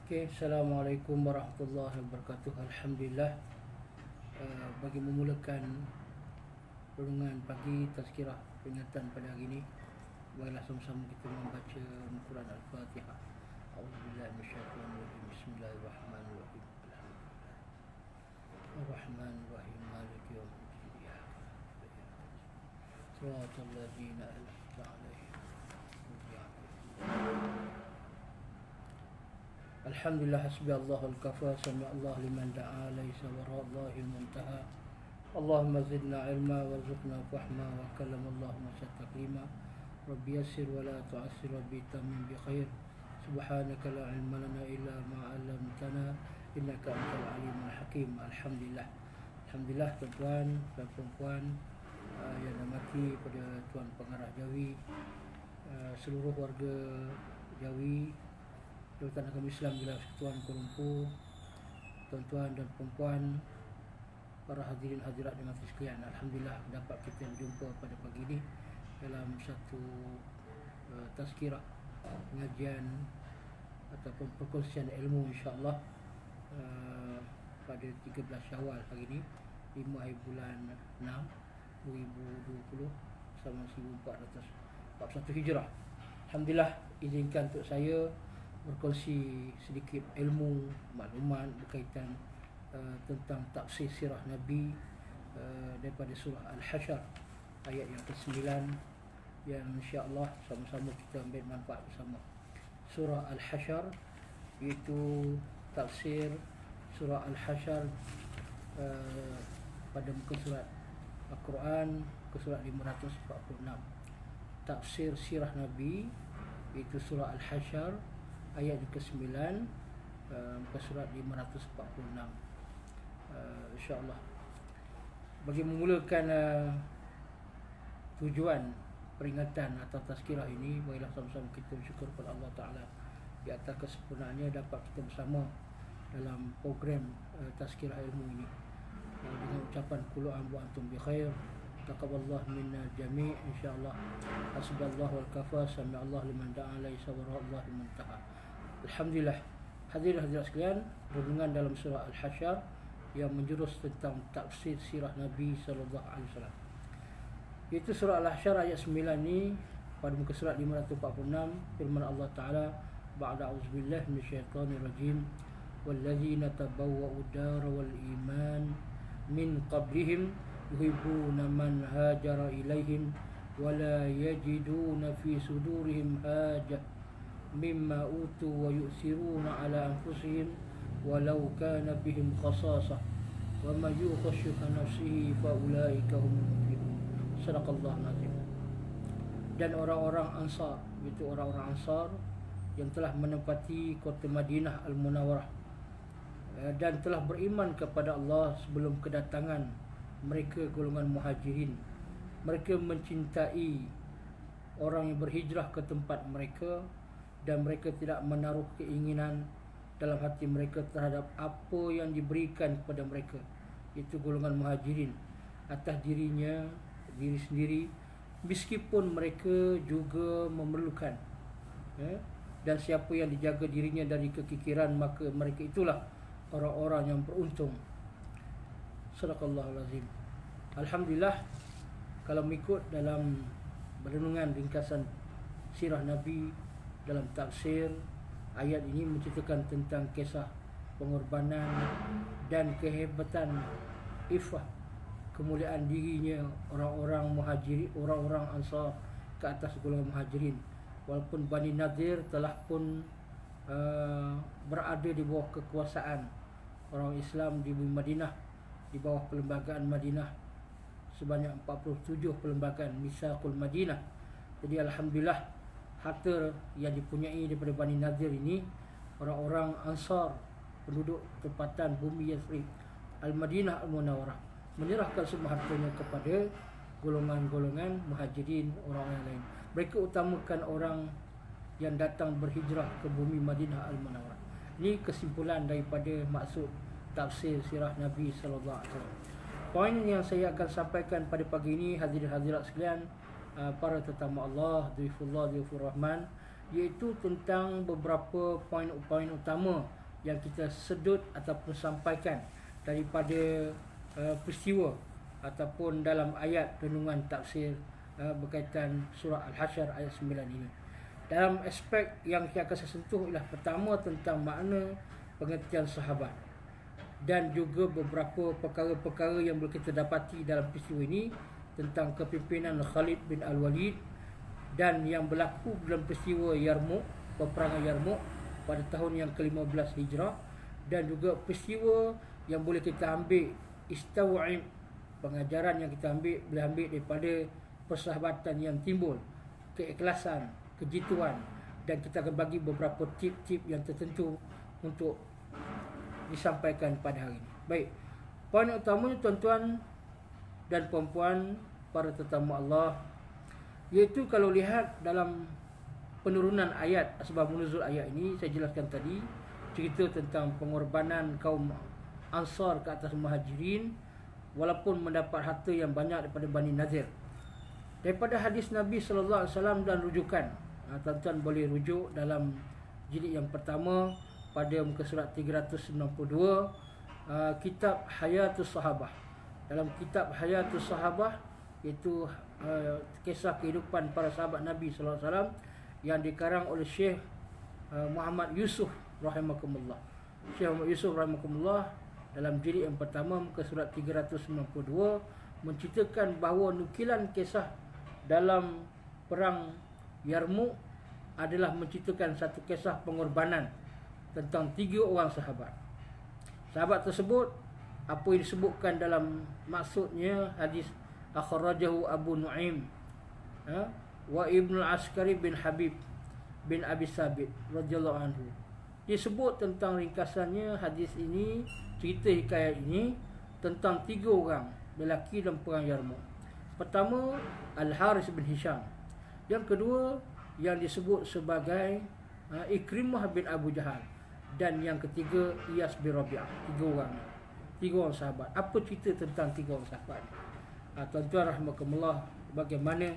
Okay, Assalamualaikum warahmatullahi wabarakatuh. Alhamdulillah, bagi memulakan renungan pagi tazkirah peringatan pada hari ini, marilah sama-sama kita membaca Al-Quran Al-Fatihah. A'udzubillahi minasyaitonirrajim. Bismillahirrahmanirrahim. Ar-Rahmanir-Rahim. Maliki yaumiddin. Shiratal ladzina an'amta 'alaihim. Alhamdulillah, hasbi Allah al-kafa, sami Allah liman da'a, laysa wara Allahil muntaha. Allahumma zidna ilma warzuqna fahma wa kalam Allahumma taklima. Rabbi yassir wa la tu'assir, Rabbi tamim bi khair. Subhanaka la ilma lana illa ma 'allamtana innaka antal alimul hakim. Alhamdulillah. Alhamdulillah tuan-tuan dan puan-puan yang dirahmati pada Tuan Pengarah Jawi, seluruh warga Jawi, Jabatan Agama Islam Wilayah Persekutuan Kuala Lumpur, tuan-tuan dan puan-puan, para hadirin hadirat yang mati sekalian. Alhamdulillah dapat kita berjumpa pada pagi ini dalam satu tazkirah, pengajian ataupun perkongsian ilmu, insya-Allah, pada 13 Syawal hari ini, 5 hari bulan 6 2020 sama 1441 Hijrah. Alhamdulillah, izinkan untuk saya berkongsi sedikit ilmu, maklumat berkaitan tentang tafsir sirah Nabi daripada surah Al-Hasyr ayat yang ke-9, yang insya-Allah sama-sama kita ambil manfaat bersama. Surah Al-Hasyr iaitu tafsir surah Al-Hasyr pada muka surat Al-Quran ke surat 546. Tafsir sirah Nabi iaitu surah Al-Hasyr ayat ke-9 muka surat 546. InsyaAllah, bagi memulakan tujuan peringatan atau tazkirah ini, marilah sama-sama kita bersyukur kepada Allah Ta'ala di atas kesempurnaannya dapat kita bersama dalam program tazkirah ilmu ini, dengan ucapan kullu am wa antum bi khair, taqabbalallahu minna jami', insyaallah. Hasbunallahu wal kafa, sami Allah liman da'a, laysa wara Allahil muntaha. Alhamdulillah, hadirin hadirat sekalian, renungan dalam surah Al-Hasyr yang menjurus tentang tafsir sirah Nabi sallallahu alaihi wasallam. Itu surah Al-Hasyr ayat 9 ni pada muka surat 546, firman Allah Taala, ba'da auzubillahi minasyaitonir rajim, walladzina tabawwa'ud dara wal iman min qablihim yuhibbuna man hajara ilaihim wala yajiduna fi sudurihim hajah mimma utu wa yu'siruna ala anfusihim walau kana bihim khasasah wa may yukhashuha nafsihi fa ulaika humul muflihun. Sadaqallahu azim. Dan orang-orang Ansar, itu orang-orang Ansar yang telah menempati kota Madinah Al-Munawwarah dan telah beriman kepada Allah sebelum kedatangan mereka golongan Muhajirin. Mereka mencintai orang yang berhijrah ke tempat mereka dan mereka tidak menaruh keinginan dalam hati mereka terhadap apa yang diberikan kepada mereka, itu golongan Muhajirin, atas diri sendiri, meskipun mereka juga memerlukan. Dan siapa yang dijaga dirinya dari kekikiran, maka mereka itulah orang-orang yang beruntung. Sadaqallahul azim. Alhamdulillah, kalau mengikut dalam renungan ringkasan sirah Nabi dalam tafsir, ayat ini menceritakan tentang kisah pengorbanan dan kehebatan ifah, kemuliaan dirinya orang-orang Muhajirin, orang-orang Ansar ke atas golongan Muhajirin. Walaupun Bani Nadir telah pun berada di bawah kekuasaan orang Islam di bumi Madinah, di bawah perlembagaan Madinah, sebanyak 47 perlembagaan Misaqul Madinah. Jadi alhamdulillah, harta yang dipunyai daripada Bani Nadir ini, orang-orang Ansar, penduduk tempatan bumi Yathrib Al-Madinah Al-Munawwarah, menyerahkan semua hartanya kepada golongan-golongan Muhajirin, orang-orang lain. Mereka utamakan orang yang datang berhijrah ke bumi Madinah Al-Munawwarah. Ini kesimpulan daripada maksud tafsir sirah Nabi sallallahu alaihi wasallam. Poin yang saya akan sampaikan pada pagi ini, hadirin hadirat sekalian, para tetamu Allah, Dhifullah, Dhifur Rahman, iaitu tentang beberapa poin-poin utama yang kita sedut ataupun sampaikan daripada peristiwa ataupun dalam ayat renungan tafsir berkaitan surah Al-Hasyr ayat 9 ini. Dalam aspek yang saya akan sentuh ialah pertama tentang makna pengertian sahabat dan juga beberapa perkara-perkara yang boleh kita dapati dalam peristiwa ini tentang kepimpinan Khalid bin Al-Walid dan yang berlaku dalam peristiwa Yarmouk, peperangan Yarmouk pada tahun yang ke-15 Hijrah, dan juga peristiwa yang boleh kita ambil istawa'ib, pengajaran yang kita boleh ambil daripada persahabatan yang timbul, keikhlasan, kejituan, dan kita akan bagi beberapa tip-tip yang tertentu untuk disampaikan pada hari ini. Baik, poin utamanya tuan-tuan dan puan-puan, para tetamu Allah, iaitu kalau lihat dalam penurunan ayat, asbab nuzul ayat ini, saya jelaskan tadi, cerita tentang pengorbanan kaum Ansar ke atas Muhajirin walaupun mendapat harta yang banyak daripada Bani Nazir. Daripada hadis Nabi SAW dan rujukan, tuan-tuan boleh rujuk dalam jilid yang pertama pada muka surat 392, kitab Hayatus Sahabah. Dalam kitab Hayatus Sahabah, iaitu kisah kehidupan para sahabat Nabi SAW yang dikarang oleh Syekh Muhammad Yusuf rahimakumullah. Syekh Muhammad Yusuf rahimakumullah dalam jilid yang pertama muka surat 392 menceritakan bahawa nukilan kisah dalam perang Yarmouk adalah menceritakan satu kisah pengorbanan tentang 3 orang sahabat. Sahabat tersebut, apa yang disebutkan dalam maksudnya hadis akhrajahu Abu Nu'aim wa Ibnu Askari bin Habib bin Abi Sabit radhiyallahu anhu. Disebut tentang ringkasannya hadis ini, cerita hikayat ini tentang 3 orang lelaki dalam perang Yarmouk. Pertama, Al-Haris bin Hisham. Yang kedua, yang disebut sebagai Ikrimah bin Abu Jahal. Dan yang ketiga, Iyas bin Rabi'ah. 3 orang. 3 orang sahabat. Apa cerita tentang 3 orang sahabat ni? Tuan-tuan rahmatullah, bagaimana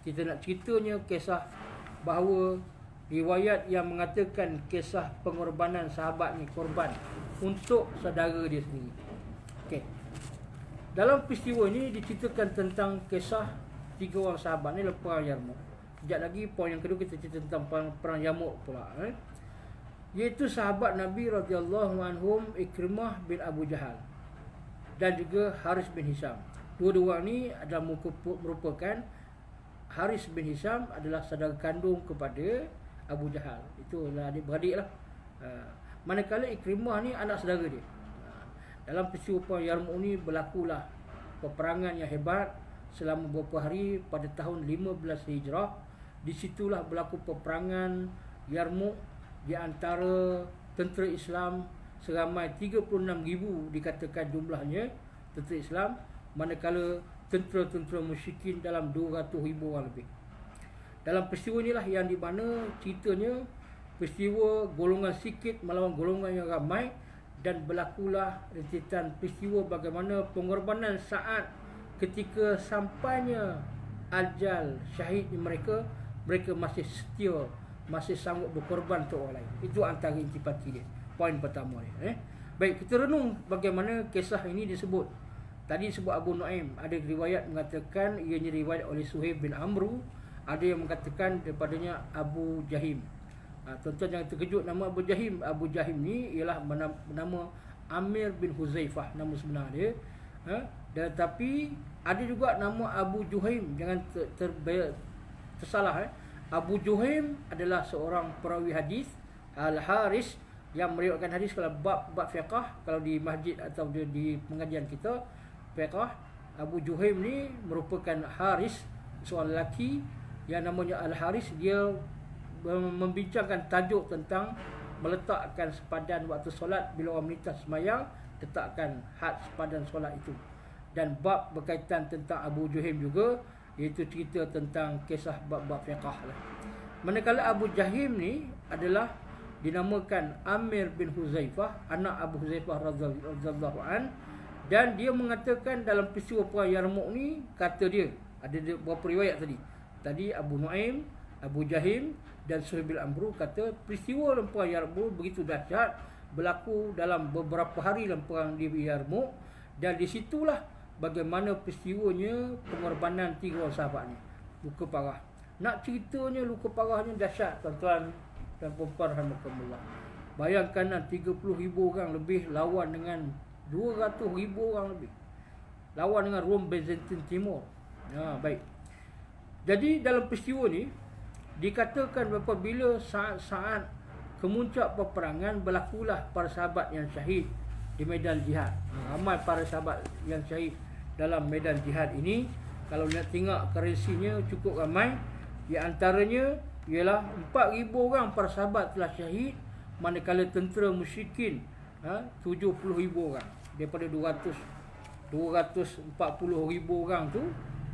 kita nak ceritanya kisah bahawa riwayat yang mengatakan kisah pengorbanan sahabat ni korban untuk saudara dia sendiri. Okey. Dalam peristiwa ini diceritakan tentang kisah 3 orang sahabat ni lepas perang Yarmouk. Sekejap lagi poin yang kedua kita cerita tentang perang Yarmouk pula, iaitu sahabat Nabi radhiyallahu anhum Ikrimah bin Abu Jahal dan juga Haris bin Hisham. Dua-dua ni adalah merupakan Haris bin Hisham adalah saudara kandung kepada Abu Jahal. Itulah adik-beradik lah. Manakala Ikrimah ni anak saudara dia. Dalam peristiwa perang Yarmouk ni berlakulah peperangan yang hebat selama beberapa hari pada tahun 15 Hijrah. Di situlah berlaku peperangan Yarmouk di antara tentera Islam seramai 36,000 dikatakan jumlahnya tentera Islam, manakala tentera-tentera musyrikin dalam 200,000 orang lebih. Dalam peristiwa inilah yang di mana ceritanya peristiwa golongan sikit melawan golongan yang ramai, dan berlakulah rentetan peristiwa bagaimana pengorbanan saat ketika sampainya ajal syahid mereka masih setia, masih sanggup berkorban untuk orang lain. Itu antara intipati dia. Poin pertama dia. Baik, kita renung bagaimana kisah ini disebut. Tadi sebut Abu Nu'aim, ada riwayat mengatakan ianya riwayat oleh Suhaib bin Amru, ada yang mengatakan daripadanya Abu Jahim. Tuan-tuan jangan terkejut nama Abu Jahim. Abu Jahim ni ialah nama Amir bin Huzaifah, nama sebenar dia. Tetapi ada juga nama Abu Juhaim. Jangan tersalah. Abu Juhaim adalah seorang perawi hadis. Al-Haris yang meriwayatkan hadis kalau bab fiqh, kalau di masjid atau di pengajian kita fiqh, Abu Juhaim ni merupakan Haris, seorang lelaki yang namanya Al-Haris. Dia membincangkan tajuk tentang meletakkan sepadan waktu solat bila orang melintas semayang, letakkan had sepadan solat itu. Dan bab berkaitan tentang Abu Juhaim juga, iaitu cerita tentang kisah bab-bab fiqh lah. Manakala Abu Jahim ni adalah dinamakan Amir bin Huzaifah, anak Abu Huzaifah radhiyallahu an, dan dia mengatakan dalam peristiwa perang Yarmouk ni, kata dia ada beberapa riwayat tadi Abu Nu'aim, Abu Jahim dan Suhaib bin Amru kata peristiwa perang Yarmouk begitu dahsyat berlaku dalam beberapa hari dalam perang di Yarmouk, dan di situlah bagaimana peristiwanya pengorbanan 3 orang sahabat ni. Luka parah. Nak ceritanya luka parahnya dahsyat tuan-tuan dan puan-puan rahimakumullah. Bayangkan 30,000 orang lebih lawan dengan 200,000 orang lebih. Lawan dengan Rom Byzantine Timur. Baik. Jadi dalam peristiwa ni dikatakan apabila saat-saat kemuncak peperangan berlakulah para sahabat yang syahid di medan jihad. Ramai para sahabat yang syahid dalam medan jihad ini. Kalau nak tengok currency-nya cukup ramai. Di antaranya ialah 4,000 orang para sahabat telah syahid, manakala tentera musyrikin 70,000 orang. Daripada 240,000 orang tu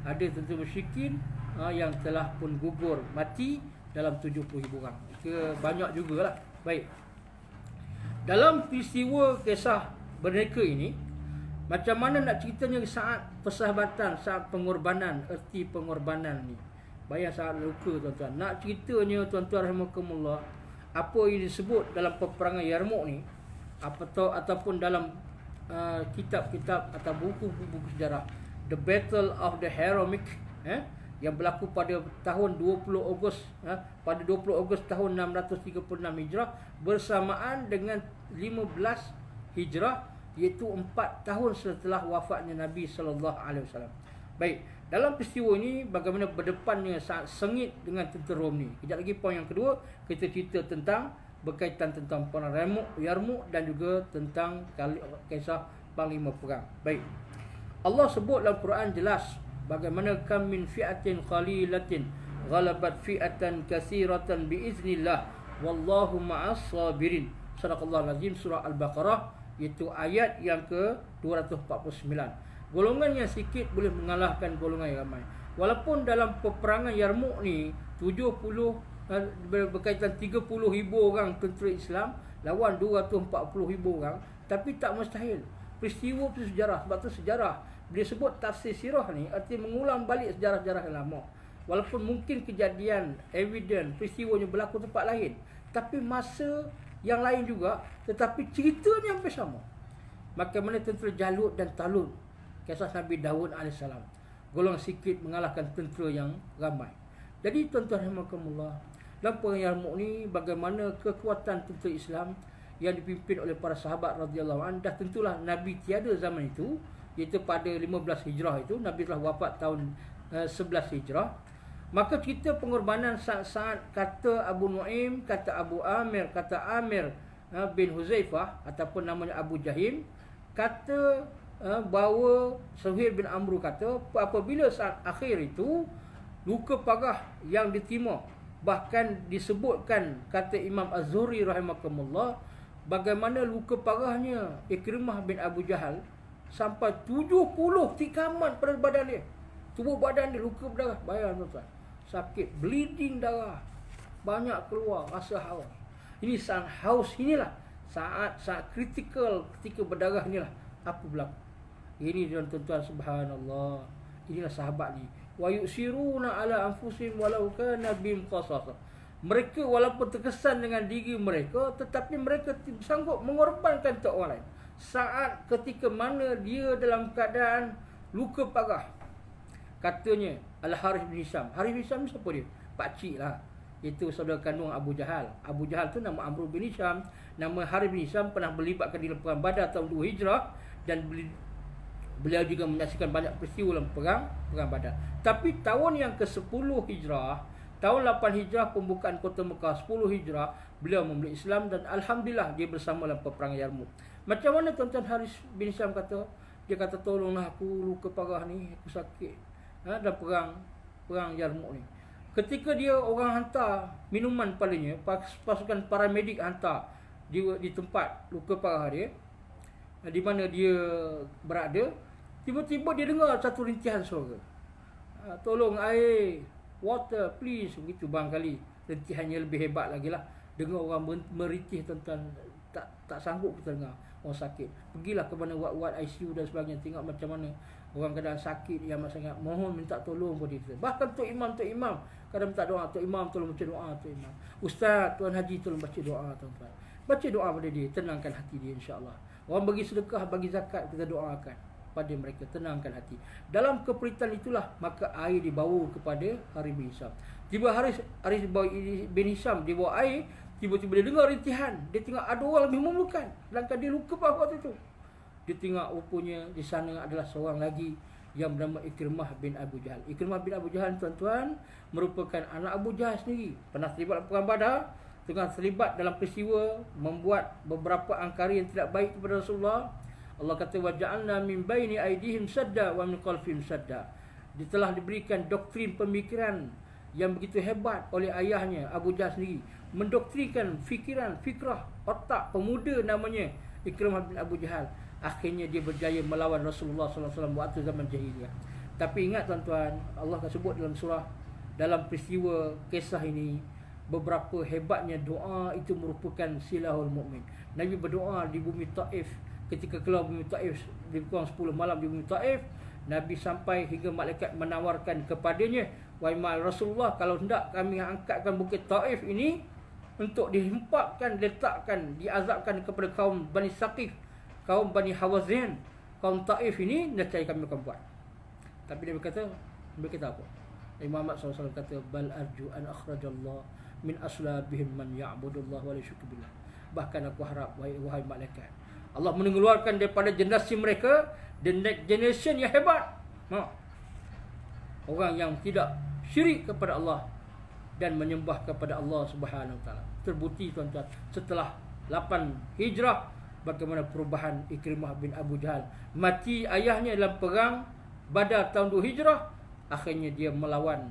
ada tentera musyrikin yang telah pun gugur mati dalam 70,000 orang. Banyak jugalah. Baik. Dalam peristiwa kisah mereka ini, macam mana nak ceritanya saat persahabatan, saat pengorbanan, erti pengorbanan ni. Bayang saat luka tuan-tuan. Nak ceritanya tuan-tuan rahimakumullah, apa yang disebut dalam peperangan Yarmouk ni, ataupun dalam kitab-kitab atau buku-buku sejarah, The Battle of the Yarmouk, yang berlaku pada tahun 20 Ogos pada 20 Ogos tahun 636 Hijrah bersamaan dengan 15 Hijrah, iaitu 4 tahun setelah wafatnya Nabi SAW. Baik, dalam peristiwa ini bagaimana berdepannya saat sengit dengan tentera Rom ni. Kejap lagi poin yang kedua, kita cerita tentang berkaitan tentang perang Yarmouk dan juga tentang kisah panglima perang. Baik. Allah sebut dalam Quran jelas bagaimana kam min fi'atin qalilatin ghalabat fi'atan katsiratan biiznillah wallahu ma'as sabirin. Sadaqallahul azim, surah Al-Baqarah, iaitu ayat yang ke-249. Golongan yang sikit boleh mengalahkan golongan yang ramai. Walaupun dalam peperangan Yarmouk ni 70 berkaitan 30,000 orang tentera Islam lawan 240,000 orang, tapi tak mustahil. Peristiwa itu sejarah. Sebab tu sejarah dia sebut tafsir sirah ni arti mengulang balik sejarah-sejarah yang lama. Walaupun mungkin kejadian, evidence, peristiwanya berlaku tempat lain, tapi masa yang lain juga, tetapi ceritanya hampir sama. Bagaimana tentera Jalut dan Talut, kisah Nabi Daud AS, golongan sikit mengalahkan tentera yang ramai. Jadi tuan-tuan rahimakumullah, dalam perang Yarmouk ni bagaimana kekuatan tentera Islam yang dipimpin oleh para sahabat radhiyallahu anhu. Dah tentulah Nabi tiada zaman itu, iaitu pada 15 Hijrah itu, Nabi telah wafat tahun 11 Hijrah. Maka cerita pengorbanan saat-saat kata Abu Nu'aim, kata Abu Amir, kata Amir bin Huzaifah ataupun namanya Abu Jahim, kata bahawa Suhail bin Amru kata apabila saat akhir itu luka parah yang diterima, bahkan disebutkan kata Imam Az-Zuhri rahimakumullah bagaimana luka parahnya Ikrimah bin Abu Jahal sampai 70 tikaman pada badan dia. Tubuh badan dia luka berdarah. Bayang tuan-tuan, sakit, bleeding darah, banyak keluar, rasa haus. Ini saat haus inilah, saat kritikal, ketika berdarah inilah apa berlaku. Ini tuan-tuan, subhanallah. Inilah sahabat ni. Wa yusiruna ala anfusihim walau kana bihim khasasah. Mereka walaupun terkesan dengan diri mereka, tetapi mereka sanggup mengorbankan untuk orang lain. Saat ketika mana dia dalam keadaan luka parah. Katanya Al-Harith bin Hisham. Harith bin Hisham ni siapa dia? Pakcik lah. Itu saudara kandung Abu Jahal. Abu Jahal tu nama Amr bin Hisham. Nama Harith bin Hisham pernah berlibatkan di perang Badar tahun 2 Hijrah. Dan beliau juga menyaksikan banyak peristiwa dalam perang Badar. Tapi tahun yang ke-10 Hijrah, tahun 8 Hijrah pembukaan kota Mekah, 10 Hijrah beliau memeluk Islam dan alhamdulillah dia bersama dalam peperangan Yarmouk. Macam mana tuan-tuan Harith bin Hisham kata? Dia kata tolonglah aku, luka parah ni, aku sakit dalam perang Yarmouk ni. Ketika dia orang hantar minuman padanya, pasukan paramedik hantar di tempat luka parah dia, di mana dia berada, tiba-tiba dia dengar satu rintihan suara. Tolong air, water please, begitu barangkali rintihannya lebih hebat lagi lah. Dengar orang merintih tuan-tuan, tak sanggup kita dengar. Orang sakit, pergilah ke mana ward ICU dan sebagainya, tengok macam mana orang keadaan sakit yang amat sangat, mohon minta tolong kepada kita. Bahkan Tok Imam kadang minta doa, Tok Imam tolong baca doa, Tok Imam Ustaz, Tuan Haji tolong baca doa tuan-tuan. Baca doa pada dia, tenangkan hati dia, insya-Allah. Orang bagi sedekah, bagi zakat, kita doakan pada mereka, tenangkan hati. Dalam keperitan itulah maka air dibawa kepada Harith bin Hisham. Tiba Harith bin Hisham dia bawa air, tiba-tiba dia dengar rintihan. Dia tengok ada orang lebih memerlukan, sedangkan dia luka pada waktu itu. Dia tengok rupanya di sana adalah seorang lagi yang bernama Ikrimah bin Abu Jahal. Ikrimah bin Abu Jahal, tuan-tuan, merupakan anak Abu Jahal sendiri. Pernah terlibat perang Badar, tengah terlibat dalam peristiwa membuat beberapa angkara yang tidak baik kepada Rasulullah. Allah kata waja'alna min baini aydihim sadda wa min khalfihim sadda. Dia telah diberikan doktrin pemikiran yang begitu hebat oleh ayahnya Abu Jahal sendiri, mendoktrinkan fikrah, otak pemuda namanya Ikrimah bin Abu Jahal. Akhirnya dia berjaya melawan Rasulullah sallallahu alaihi wasallam waktu zaman jahiliyah. Tapi ingat tuan-tuan, Allah akan sebut dalam surah, dalam peristiwa kisah ini, beberapa hebatnya doa itu merupakan silahul mukmin. Nabi berdoa di bumi Taif, ketika keluar bumi Taif, di kurang 10 malam di bumi Taif, Nabi sampai hingga malaikat menawarkan kepadanya, wahai Rasulullah, kalau hendak kami angkatkan bukit Taif ini untuk dihempapkan, letakkan, diazabkan kepada kaum Bani Saqif, kaum Bani Hawazin, kaum Taif ini, nescaya kami akan buat. Tapi Nabi kata apa? Imam Muhammad SAW kata, bal arju an akhrajallah min aslabihim man ya'budullah wa la yusyriku billah. Bahkan aku harap, wahai malaikat, Allah mengeluarkan daripada generasi mereka the next generation yang hebat. Orang yang tidak syirik kepada Allah dan menyembah kepada Allah Subhanahu wa taala. Terbukti tuan-tuan, setelah 8 Hijrah, bagaimana perubahan Ikrimah bin Abu Jahal. Mati ayahnya dalam perang Badar tahun 2 Hijrah. Akhirnya dia melawan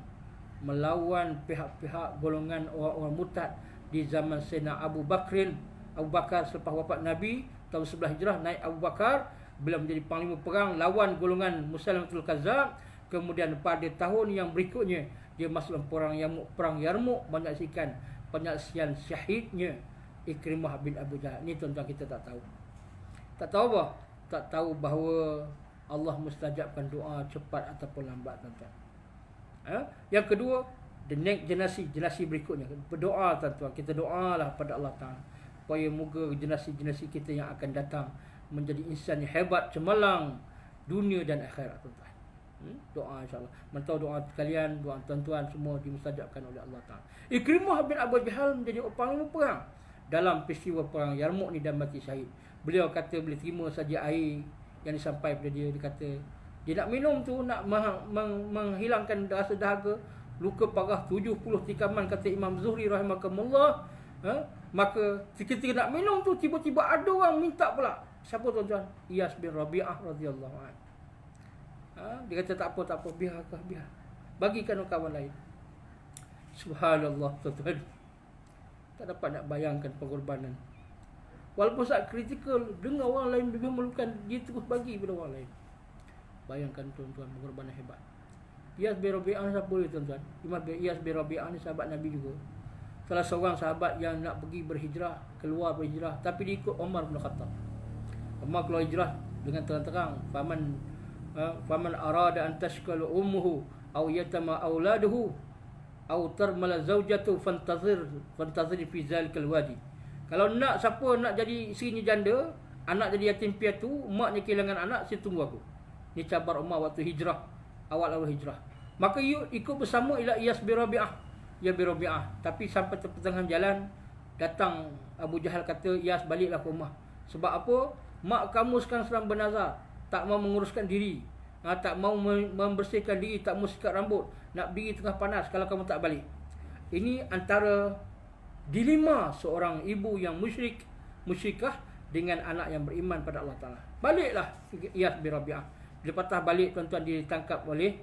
pihak-pihak golongan orang-orang murtad di zaman Sayyidina Abu Bakar selepas wafat Nabi tahun 11 Hijrah, naik Abu Bakar, beliau menjadi panglima perang lawan golongan Musailamatul Kazzab. Kemudian pada tahun yang berikutnya dia masuk dalam perang Yarmuk, menyaksikan penyaksian syahidnya Ikrimah bin Abu Jahal. Ini tuan-tuan kita tak tahu. Tak tahu apa? Tak tahu bahawa Allah mustajabkan doa cepat ataupun lambat, tuan-tuan. Yang kedua, the next generasi berikutnya. Berdoa, tuan-tuan. Kita doalah pada Allah Ta'ala, supaya moga generasi-generasi kita yang akan datang menjadi insan yang hebat, cemerlang dunia dan akhirat, tuan-tuan. Doa, insyaAllah. Mentau doa kalian, doa tuan-tuan semua dimustajabkan oleh Allah Ta'ala. Ikrimah bin Abu Jahal menjadi panglima perang dalam peristiwa perang Yarmuk ni dan mati syahid. Beliau kata boleh terima saja air yang disampaikan pada dia. Dia kata dia nak minum tu, nak menghilangkan rasa dahaga, luka parah 70 tikaman, kata Imam Zuhri rahimahullah. Maka ketika nak minum tu, tiba-tiba ada orang minta pula. Siapa tuan-tuan? Iyas bin Rabi'ah radhiyallahu anhu. Dia kata tak apa, biar. Bagikan kawan lain. Subhanallah, tuan-tuan. Tak dapat nak bayangkan pengorbanan. Walaupun saat kritikal, dengar orang lain lebih memerlukan, dia terus bagi pada orang lain. Bayangkan tuan-tuan, pengorbanan hebat. Iyas bin Rabi'ah ni siapa dia, tuan-tuan? Iyas bin Rabi'ah ni sahabat Nabi juga. Salah seorang sahabat yang nak pergi berhijrah, keluar berhijrah, tapi dia ikut Umar bin Khattab. Umar keluar hijrah dengan terang-terang, faman arada an tashkala ummuhu aw yatama auladuhu aw tarmala zawjatu fantazir fi zalikal wadi. Kalau nak, siapa nak jadi isterinya janda, anak jadi yatim piatu, maknya kehilangan anak, saya tunggu aku. Ni cabar Umar waktu hijrah, awal-awal hijrah. Maka ikut bersama ila Iyas bin Rabi'ah. Ya bin Rabi'ah. Tapi sampai pertengahan jalan, datang Abu Jahal kata, Iyas baliklah ke rumah. Sebab apa? Mak kamu sekarang sedang bernazar, tak mau menguruskan diri, tak mau membersihkan diri, tak mau sikat rambut, nak berdiri tengah panas kalau kamu tak balik. Ini antara dilema seorang ibu yang musyrikah dengan anak yang beriman pada Allah Ta'ala. Baliklah Iyas bin Rabi'ah. Bila patah balik, tuan-tuan, dia ditangkap oleh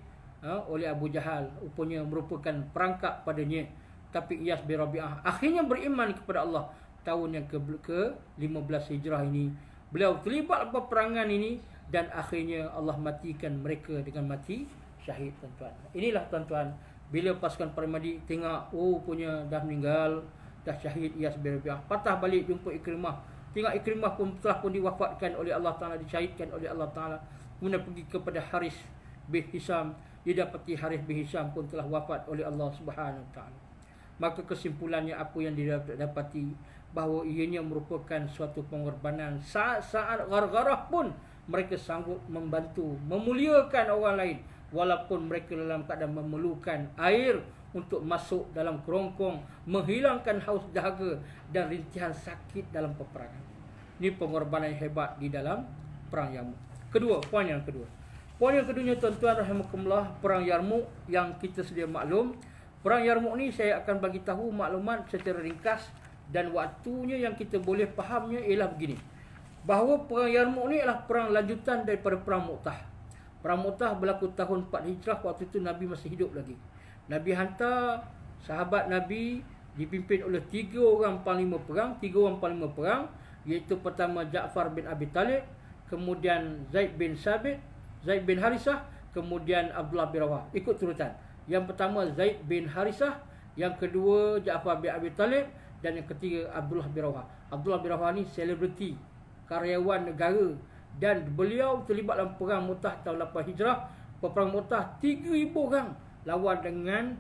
Abu Jahal. Rupanya merupakan perangkap padanya. Tapi Iyas bin Rabi'ah akhirnya beriman kepada Allah. Tahun yang ke-15 Hijrah ini, beliau terlibat peperangan ini, dan akhirnya Allah matikan mereka dengan mati syahid, tuan-tuan. Inilah, tuan-tuan, bila pasukan Parmadi tengok, punya dah meninggal, dah syahid Iyas bin Rabi'ah, patah balik jumpa Ikrimah. Tengok Ikrimah pun telah pun diwafatkan oleh Allah Ta'ala, disyahidkan oleh Allah Ta'ala. Kemudian pergi kepada Harith bin Hisham, dia dapati Harith bin Hisham pun telah wafat oleh Allah Subhanahu Wa Ta'ala. Maka kesimpulannya apa yang didapati, bahawa ianya merupakan suatu pengorbanan. Saat-saat gargarah pun mereka sanggup membantu, memuliakan orang lain, walaupun mereka dalam keadaan memerlukan air untuk masuk dalam kerongkong, menghilangkan haus dahaga dan rintihan sakit dalam peperangan. Ini pengorbanan yang hebat di dalam perang Yarmuk. Poin yang kedua. Poin yang keduanya, tuan-tuan rahimakumullah, perang Yarmuk yang kita sedia maklum. Perang Yarmuk ni saya akan bagi tahu maklumat secara ringkas, dan waktunya yang kita boleh fahamnya ialah begini. Bahawa perang Yarmuk ni adalah perang lanjutan daripada perang Mu'tah. Perang Mu'tah berlaku tahun 4 Hijrah, waktu itu Nabi masih hidup lagi. Nabi hantar sahabat Nabi dipimpin oleh 3 orang panglima perang, iaitu pertama Ja'far bin Abi Talib, kemudian Zaid bin Sabit, Zaid bin Harisah, kemudian Abdullah bin Rawah. Ikut turutan. Yang pertama Zaid bin Harisah, yang kedua Ja'far bin Abi Talib, dan yang ketiga Abdullah bin Rawah. Abdullah bin Rawah ni selebriti, karyawan negara, dan beliau terlibat dalam perang Mu'tah tahun 8 Hijrah. Perang Mu'tah 3,000 orang lawan dengan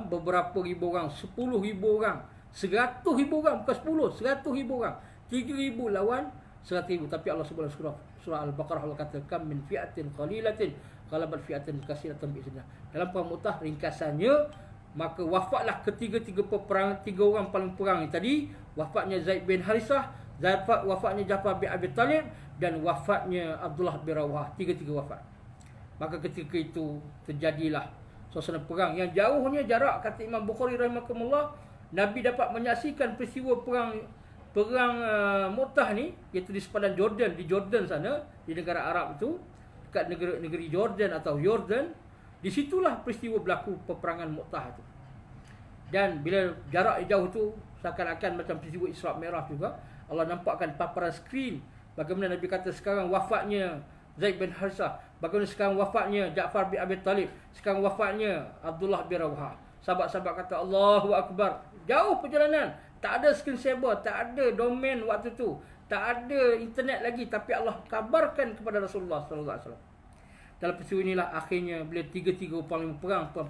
beberapa ribu orang, 10,000 orang, 100,000 orang, bukan 10, 100,000 orang. 3,000 lawan 100,000. Tapi Allah Subhanahu surah Al-Baqarah Allah kata, kam min fi'atin qalilatin ghalabat fi'atin katsiratan bi'iznillah. Dalam perang Mu'tah ringkasannya, maka wafatlah ketiga-tiga peperangan, 3 orang paling perang ni tadi. Wafatnya Zaid bin Harisah, wafatnya Ja'far bin Abi Talib, dan wafatnya Abdullah bin Rawah. 3 wafat. Maka ketika itu terjadilah suasana perang yang jauhnya jarak. Kata Imam Bukhari rahimahullah, Nabi dapat menyaksikan peristiwa perang Mu'tah ni, iaitu di sepadan Jordan, di Jordan sana, di negara Arab itu, dekat negeri Jordan atau Yordan. Di situlah peristiwa berlaku peperangan Mu'tah itu. Dan bila jarak jauh tu, seakan-akan macam peristiwa Isra' Mi'raj juga, Allah nampakkan paparan skrin bagaimana Nabi kata sekarang wafatnya Zaid bin Harisah, bagaimana sekarang wafatnya Ja'far bin Abi Talib, sekarang wafatnya Abdullah bin Rawah. Sahabat-sahabat kata Allahu Akbar. Jauh perjalanan, tak ada screen saver, tak ada domain waktu tu, tak ada internet lagi, tapi Allah kabarkan kepada Rasulullah sallallahu alaihi wasallam. Dalam peristiwa inilah akhirnya bila 3 panglima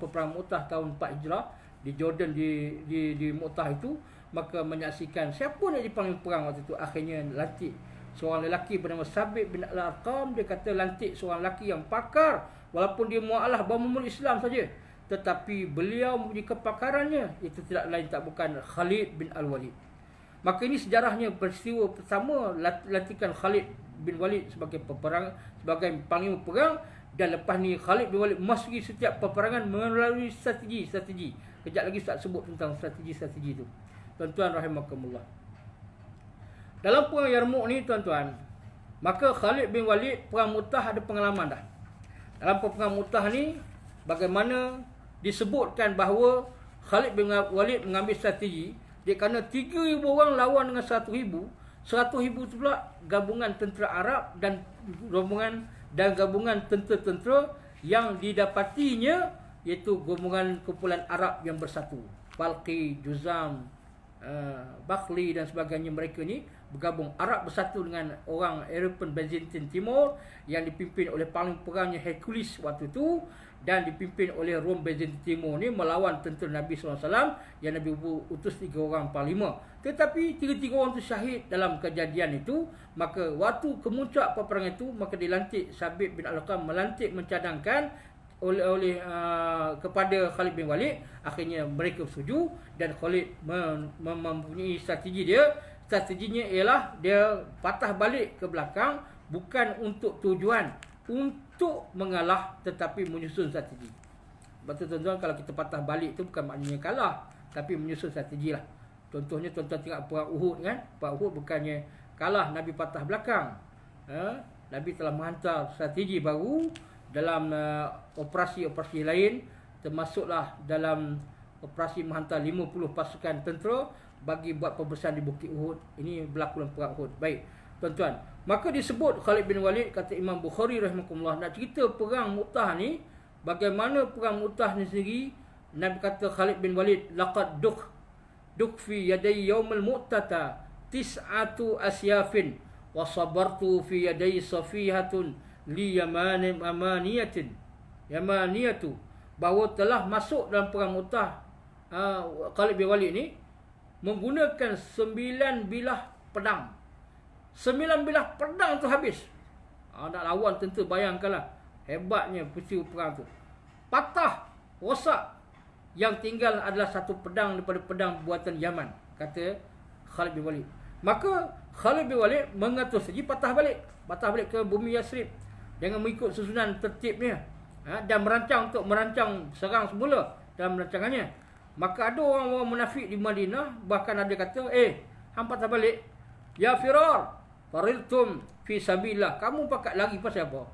perang Mu'tah tahun 4 Hijrah di Jordan, di Mu'tah itu, maka menyaksikan siapa nak jadi panglima perang waktu itu. Akhirnya lantik seorang lelaki bernama Sabit bin Al-Arqam. Dia kata lantik seorang lelaki yang pakar, walaupun dia mu'alah baru memeluk Islam saja, tetapi beliau mempunyai kepakarannya, itu tidak lain tak bukan Khalid bin Al-Walid. Maka ini sejarahnya peristiwa pertama lantikan Khalid bin Walid sebagai panglima perang. Dan lepas ni Khalid bin Walid memasuki setiap peperangan melalui strategi. Kejap lagi Ustaz sebut tentang strategi itu. Tuan-tuan rahimakumullah. Dalam perang Yarmuk ni tuan-tuan, maka Khalid bin Walid perang Mu'tah ada pengalaman dah. Dalam perang Mu'tah ni bagaimana disebutkan bahawa Khalid bin Walid mengambil strategi, dia kerana 3,000 orang lawan dengan 100,000. 100,000 tu pula gabungan tentera Arab dan gabungan tentera-tentera yang didapatinya, iaitu gabungan kumpulan Arab yang bersatu. Balqi, Juzam, Bakhli dan sebagainya, mereka ni bergabung. Arab bersatu dengan orang European Byzantine Timur yang dipimpin oleh panglima perangnya Hercules waktu itu, dan dipimpin oleh Rom Byzantine Timur ni melawan tentera Nabi SAW yang Nabi utus 3 orang panglima. Tetapi 3 orang itu syahid dalam kejadian itu. Maka waktu kemuncak peperangan itu, maka dilantik Sabit bin Al-Arqam mencadangkan kepada Khalid bin Walid. Akhirnya mereka setuju dan Khalid mempunyai strategi dia. Strateginya ialah dia patah balik ke belakang, bukan untuk tujuan untuk mengalah, tetapi menyusun strategi. Sebab tu tuan-tuan, kalau kita patah balik tu bukan maknanya kalah, tapi menyusun strategi lah. Contohnya tuan-tuan tengok perang Uhud kan. Perang Uhud bukannya kalah, Nabi patah belakang. Nabi telah menghantar strategi baru dalam operasi-operasi lain, termasuklah dalam operasi menghantar 50 pasukan tentera bagi buat pembersihan di Bukit Uhud. Ini berlaku dalam perang Uhud. Baik tuan-tuan, maka disebut Khalid bin Walid, kata Imam Bukhari rahimahullah, nak cerita perang Mu'tah ni, bagaimana perang Mu'tah ni sendiri. Nabi kata Khalid bin Walid, laqad duk fi yaday yaumil mu'tata tis'atu asyafin wa sabartu fi yaday safihatun li yamaniyatu, bahawa telah masuk dalam perang Mu'tah Khalid bin Walid ni menggunakan 9 bilah pedang. 9 bilah pedang tu habis. Nak lawan tentu, bayangkanlah hebatnya peristiwa perang tu. Patah, rosak. Yang tinggal adalah satu pedang daripada pedang buatan Yaman, kata Khalid bin Walid. Maka Khalid bin Walid mengatur saja patah balik ke bumi Yasrib dengan mengikut susunan tertibnya, dan merancang serang semula dalam rancangannya. Maka ada orang-orang munafik di Madinah, bahkan ada kata, hang patah balik, ya Firar, fariltum fi sabilillah, kamu pakat lagi pasal apa?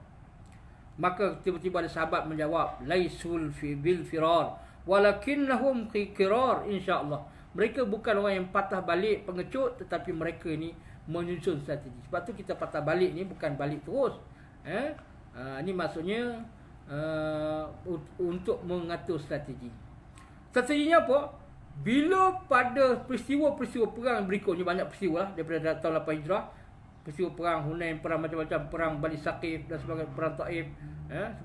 Maka tiba-tiba ada sahabat menjawab, laisul fi bil firar walakinnahum qirar, insya-Allah. Mereka bukan orang yang patah balik pengecut, tetapi mereka ni menyusun strategi. Sebab tu kita patah balik ni bukan balik terus. Ini maksudnya untuk mengatur strategi. Strateginya apa? Bila pada peristiwa-peristiwa perang berikutnya, banyak peristiwa lah daripada tahun 8 Hijrah, peristiwa perang Hunain, perang macam-macam, perang Bani Saqif dan sebagainya, perang Taif,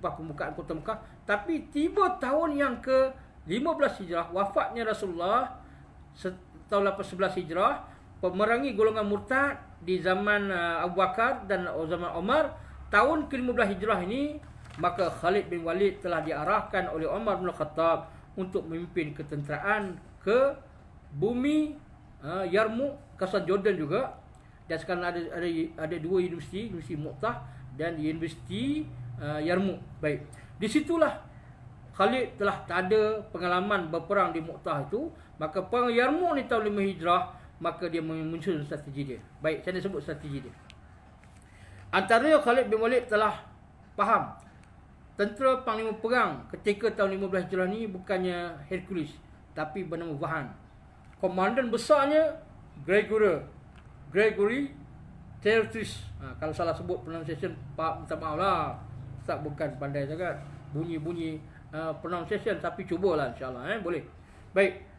sebab pembukaan kota Mekah. Tapi tiba tahun yang ke-15 Hijrah, wafatnya Rasulullah, tahun 11 Hijrah, memerangi golongan murtad di zaman Abu Bakar dan zaman Umar. Tahun ke-15 Hijrah ini, maka Khalid bin Walid telah diarahkan oleh Umar bin Khattab untuk memimpin ketenteraan ke bumi Yarmouk, kawasan Jordan juga. Dan sekarang ada dua universiti, Universiti Mu'tah dan Universiti Yarmouk. Baik, di situlah Khalid telah tak ada pengalaman berperang di Mu'tah itu. Maka perang Yarmouk ni tahun 5 Hijrah, maka dia menyusun strategi dia. Baik, saya nak sebut strategi dia. Antaranya Khalid bin Walid telah faham tentera panglima perang ketika tahun 15 Hijrah ni bukannya Hercules, tapi bernama Vahan. Komandan besarnya Gregory Tertius. Kalau salah sebut pronunciation, minta maaf lah. Ustaz bukan pandai sangat bunyi-bunyi pronunciation, tapi cubalah insya-Allah, boleh. Baik.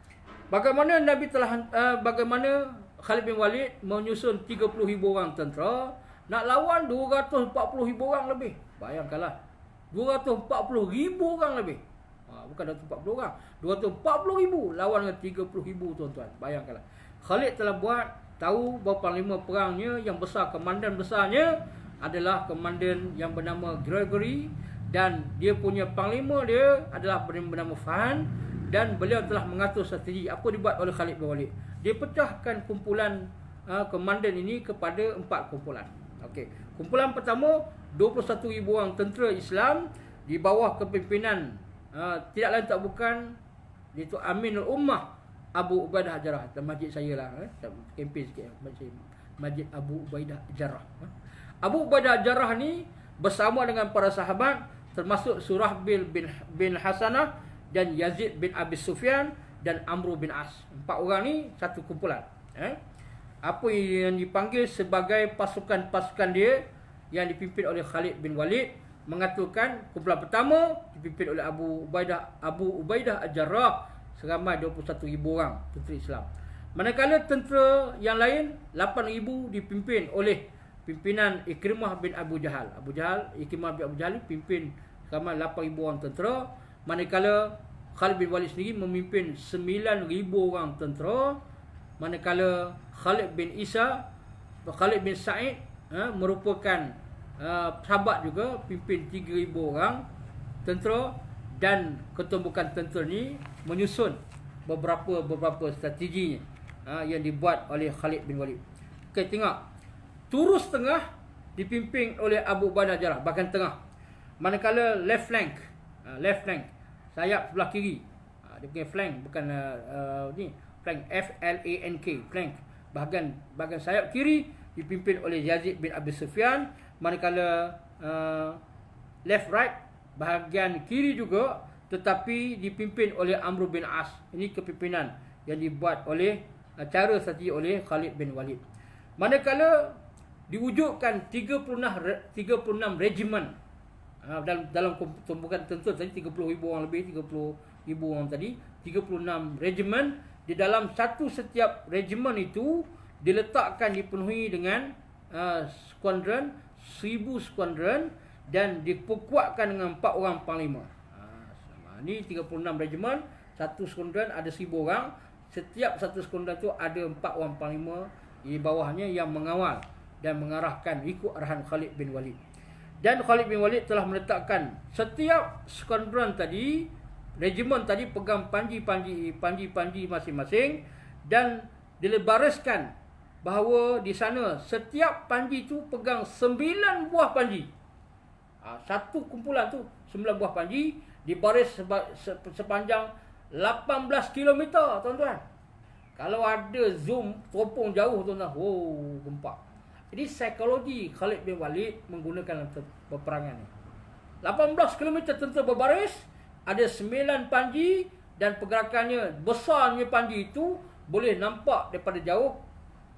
Bagaimana bagaimana Khalid bin Walid menyusun 30,000 orang tentera nak lawan 240,000 orang lebih. Bayangkanlah, 240,000 orang lebih. Bukan 240 orang, 240,000 lawan dengan 30,000, tuan-tuan. Bayangkanlah. Khalid telah tahu bahawa panglima perangnya yang besar, komandan besarnya adalah komandan yang bernama Gregory, dan dia punya panglima dia adalah bernama Fahan. Dan beliau telah mengatur strategi. Apa dibuat oleh Khalid bin Walid? Dia pecahkan kumpulan komandan ini kepada 4 kumpulan. Okey. Kumpulan pertama, 21,000 orang tentera Islam di bawah kepimpinan tidak lain tak bukan, iaitu Aminul Ummah Abu Ubaidah Jarrah. Masjid saya lah, kempen sikit, Masjid Abu Ubaidah Jarrah. Abu Ubaidah Jarrah ni bersama dengan para sahabat, termasuk Surahbil bin Hasanah dan Yazid bin Abi Sufyan dan Amr bin As. 4 orang ni satu kumpulan. Apa yang dipanggil sebagai pasukan-pasukan dia yang dipimpin oleh Khalid bin Walid, mengaturkan kumpulan pertama dipimpin oleh Abu Ubaidah Al-Jarrah seramai 21,000 orang tentera Islam. Manakala tentera yang lain 8,000 dipimpin oleh pimpinan Ikrimah bin Abu Jahal. Ikrimah bin Abu Jahal pimpin seramai 8,000 orang tentera. Manakala Khalid bin Walid sendiri memimpin 9,000 orang tentera. Manakala Khalid bin Sa'id merupakan sahabat juga, pimpin 3,000 orang tentera. Dan ketumbukan tentera ni menyusun beberapa strateginya yang dibuat oleh Khalid bin Walid. Okey, tengok. Turus tengah dipimpin oleh Abu Ubaidah Jarrah, bahagian tengah. Manakala left flank, sayap sebelah kiri, dia punya flank, bukan ni flank, FLANK, flank, bahagian sayap kiri dipimpin oleh Yazid bin Abi Sufyan. Manakala left right, bahagian kiri juga, tetapi dipimpin oleh Amr bin As. Ini kepimpinan yang dibuat oleh cara strategi oleh Khalid bin Walid. Manakala diwujudkan 36 regimen dalam tumbukan tentera tadi, 30,000 orang lebih, 30,000 orang tadi, 36 regimen. Di dalam setiap regimen itu dipenuhi dengan skuadron, 1,000 skuadron, dan diperkuatkan dengan 4 orang panglima. Ini 36 regimen Satu sekunder ada 1,000 orang. Setiap satu sekunder tu ada 4 orang panglima di bawahnya yang mengawal dan mengarahkan ikut arahan Khalid bin Walid. Dan Khalid bin Walid telah meletakkan setiap skuadron tadi, regimen tadi pegang panji masing-masing, dan dilebariskan bahawa di sana setiap panji tu pegang 9 buah panji. Satu kumpulan tu 9 buah panji dibaris sepanjang 18 km, tuan-tuan. Kalau ada zoom teropong jauh, tuan-tuan, gempak. Jadi psikologi Khalid bin Walid menggunakan peperangan ni. 18 km tentera berbaris, ada 9 panji, dan pergerakannya besarnya panji itu boleh nampak daripada jauh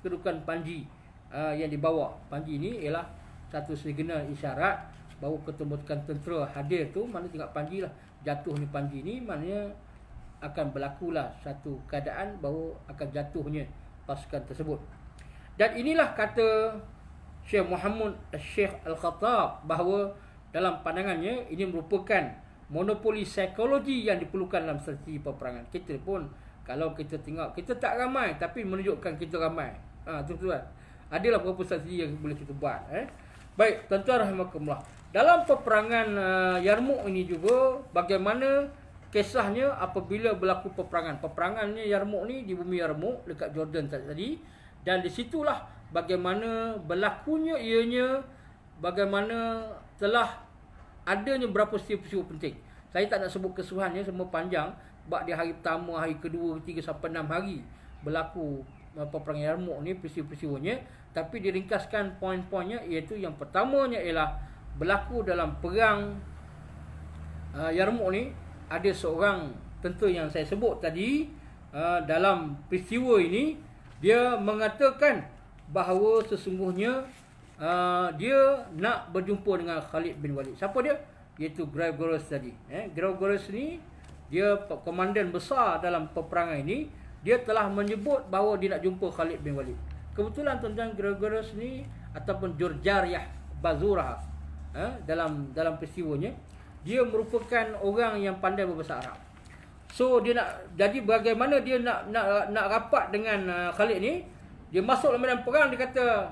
kedudukan panji yang dibawa. Panji ni ialah satu signal isyarat bahawa ketumbukan tentera hadir tu, mana tengok panji lah. Jatuh ni panji ni, maknanya akan berlakulah satu keadaan bahawa akan jatuhnya pasukan tersebut. Dan inilah kata Syekh Muhammad Syekh Al-Khattab bahawa dalam pandangannya ini merupakan monopoli psikologi yang diperlukan dalam strategi peperangan. Kita pun kalau kita tengok, kita tak ramai tapi menunjukkan kita ramai. Tuan-tuan, adalah beberapa strategi yang boleh kita buat. Baik, tuan-tuan rahimakumullah. Dalam peperangan Yarmouk ini juga, bagaimana kisahnya apabila berlaku peperangan. Peperangannya Yarmouk ni di bumi Yarmouk dekat Jordan tadi. Dan disitulah bagaimana berlakunya ianya, bagaimana telah adanya berapa peristiwa penting. Saya tak nak sebut keseluruhannya, semua panjang. Sebab di hari pertama, hari kedua, ketiga sampai 6 hari berlaku peperangan Yarmouk ni, peristiwa-peristiwanya. Tapi diringkaskan poin-poinnya, iaitu yang pertamanya ialah berlaku dalam perang Yarmouk ni. Ada seorang tentera yang saya sebut tadi, dalam peristiwa ini dia mengatakan bahawa sesungguhnya dia nak berjumpa dengan Khalid bin Walid. Siapa dia? Iaitu Gregorius tadi. Gregorius ni dia komandan besar dalam peperangan ini. Dia telah menyebut bahawa dia nak jumpa Khalid bin Walid. Kebetulan tuan-tuan, Gregorius ni ataupun Jurjariyah Bazurah dalam peristiwanya, dia merupakan orang yang pandai berbahasa Arab. So dia nak, jadi bagaimana dia nak rapat dengan Khalid ni? Dia masuk dalam medan perang, dia kata,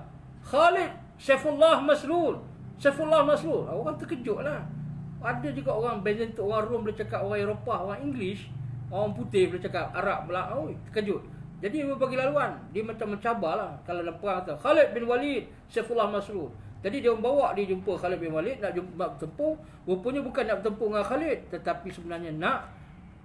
Khalid, Saifullah Maslul. Saifullah Maslul. Orang terkejutlah. Ada juga orang Byzantine, orang Rom boleh cakap, orang Eropah, orang English, orang putih boleh cakap Arab pula. Terkejut. Jadi dia bagi laluan. Dia macam mencabarlah. Kalau dalam perang kata, Khalid bin Walid, Saifullah Maslul. Jadi dia membawa dia jumpa Khalid bin Walid, nak bertempur. Rupanya bukan nak bertempur dengan Khalid, tetapi sebenarnya nak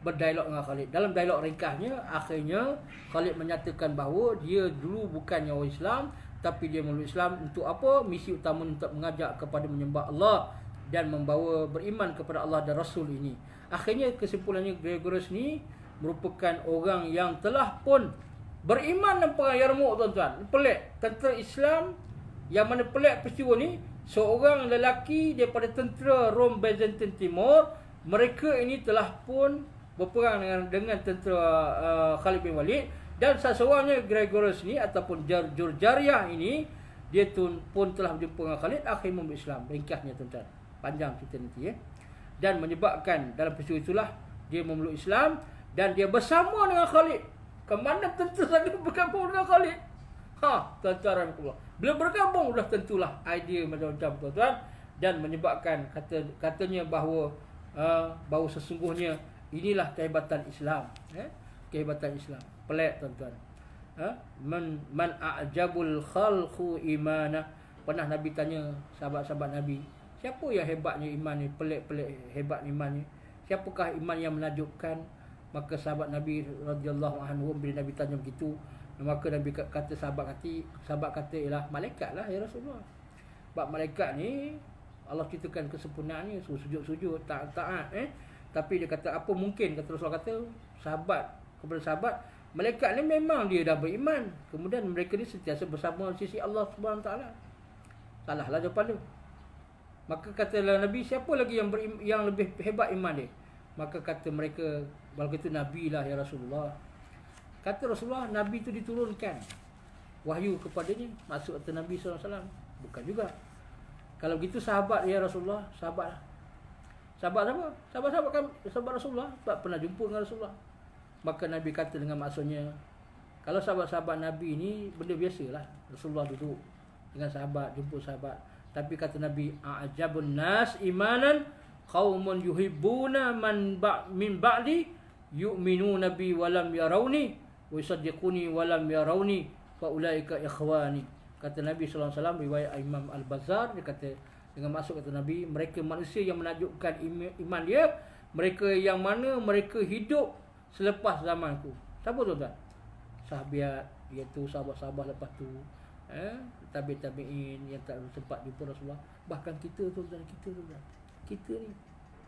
berdialog dengan Khalid. Dalam dialog ringkasnya, akhirnya Khalid menyatakan bahawa dia dulu bukannya orang Islam, tapi dia memeluk Islam untuk apa? Misi utama untuk mengajak kepada menyembah Allah dan membawa beriman kepada Allah dan Rasul ini. Akhirnya kesimpulannya, Gregorius ni merupakan orang yang telah pun beriman dalam perang Yarmouk, tuan-tuan. Pelik, tentera Islam yang mana pelik peristiwa ni, seorang lelaki daripada tentera Rom Byzantine Timur, mereka ini telah pun berperang dengan tentera Khalid bin Walid. Dan seseorangnya Gregorius ni ataupun Jurjariyah ini, dia pun telah berjumpa dengan Khalid, akhirnya memeluk Islam. Ringkasnya, tuan-tuan, panjang cerita nanti Dan menyebabkan dalam peristiwa itulah dia memeluk Islam dan dia bersama dengan Khalid. Kemana tentera lagi bergabung dengan Khalid? Tuan-tuan rahmatullah. Bila bergabung dah tentulah idea macam-macam, tuan-tuan, dan menyebabkan katanya bahawa sesungguhnya inilah kehebatan Islam. Kehebatan Islam. Pelik, tuan-tuan. Man a'jabul khalqu imana. Pernah Nabi tanya sahabat-sahabat Nabi, siapa yang hebatnya iman ni? Pelik-pelik hebat iman ni. Siapakah iman yang menakjubkan? Maka sahabat Nabi radhiyallahu anhu, bila Nabi tanya begitu, maka Nabi kata sahabat kata ialah malaikat lah ya Rasulullah. Sebab malaikat ni Allah ceritakan kesempurnaannya, sujud-sujud, taat-taat. Tapi dia kata apa mungkin, kata Rasulullah kata kepada sahabat, malaikat ni memang dia dah beriman, kemudian mereka ni sentiasa bersama sisi Allah Subhanahu Taala. Salahlah jawapan dia. Maka kata Nabi, siapa lagi yang lebih hebat iman dia? Maka kata mereka, kalau itu Nabi lah ya Rasulullah. Kata Rasulullah, Nabi itu diturunkan wahyu kepadanya, masuk kata Nabi SAW. Bukan juga. Kalau begitu sahabat ya Rasulullah, sahabat lah. Sahabat apa? Sahabat Rasulullah, sebab pernah jumpa dengan Rasulullah. Maka Nabi kata dengan maksudnya, kalau sahabat-sahabat Nabi ini benda biasalah. Rasulullah duduk dengan sahabat, jumpa sahabat. Tapi kata Nabi, a'jabun nas imanan qaumun yuhibbuna min ba'di yu'minuna bi wa lam yarawni wa yusaddiquni wa lam yarawni fa ulaika ikhwani. Kata Nabi sallallahu alaihi wasallam, riwayat Imam Al-Bazzar, dia kata dengan maksud kata Nabi, mereka manusia yang menakjubkan iman dia, mereka yang mana mereka hidup selepas zamanku. Siapa tuan-tuan? Sahabat, iaitu sahabat-sahabat lepas tu, tabi'in yang tak sempat jumpa Rasulullah. Bahkan kita tuan-tuan, kita ni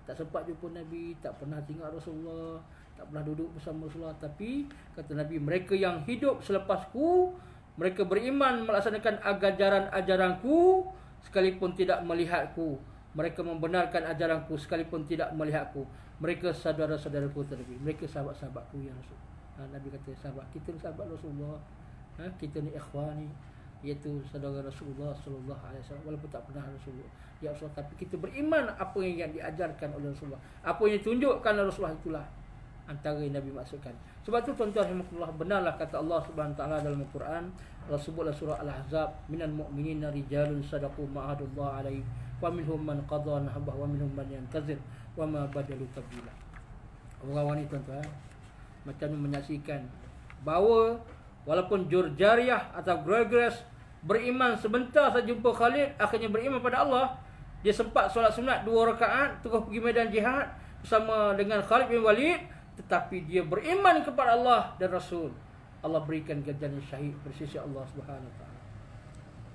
tak sempat jumpa Nabi, tak pernah tengok Rasulullah, tak pernah duduk bersama Rasulullah. Tapi kata Nabi, mereka yang hidup selepasku, mereka beriman melaksanakan ajaran-ajaranku sekalipun tidak melihatku. Mereka membenarkan ajaranku sekalipun tidak melihatku. Mereka saudara-saudaraku terlebih. Mereka sahabat-sahabatku ya Rasul. Nabi kata sahabat, kita ni sahabat Rasulullah. Kita ni ikhwani, iaitu saudara Rasulullah sallallahu alaihi wasallam, walaupun tak pernah Rasulullah ya Rasulullah, tapi kita beriman apa yang diajarkan oleh Rasulullah, apa yang ditunjukkan oleh Rasulullah, itulah antara yang Nabi maksudkan. Sebab tu tuan-tuan rahimakumullah, benarlah kata Allah Subhanahu taala dalam Al-Quran, Allah sebutlah surah Al-Ahzab, minal mu'minina rijalun sadaqu ma'ahadullah alaihi wa minhum man qadha nahbah wa minhum man yantazir wa ma badalu tabdila. Orang wanita tuan-tuan macam ni menyaksikan bahawa walaupun Jurjariyah atau Gregorius beriman sebentar saja jumpa Khalid, akhirnya beriman pada Allah. Dia sempat solat sunat 2 rakaat, terus pergi medan jihad bersama dengan Khalid bin Walid, tetapi dia beriman kepada Allah dan Rasul. Allah berikan ganjaran syahid bersisi Allah Subhanahu Wa Taala.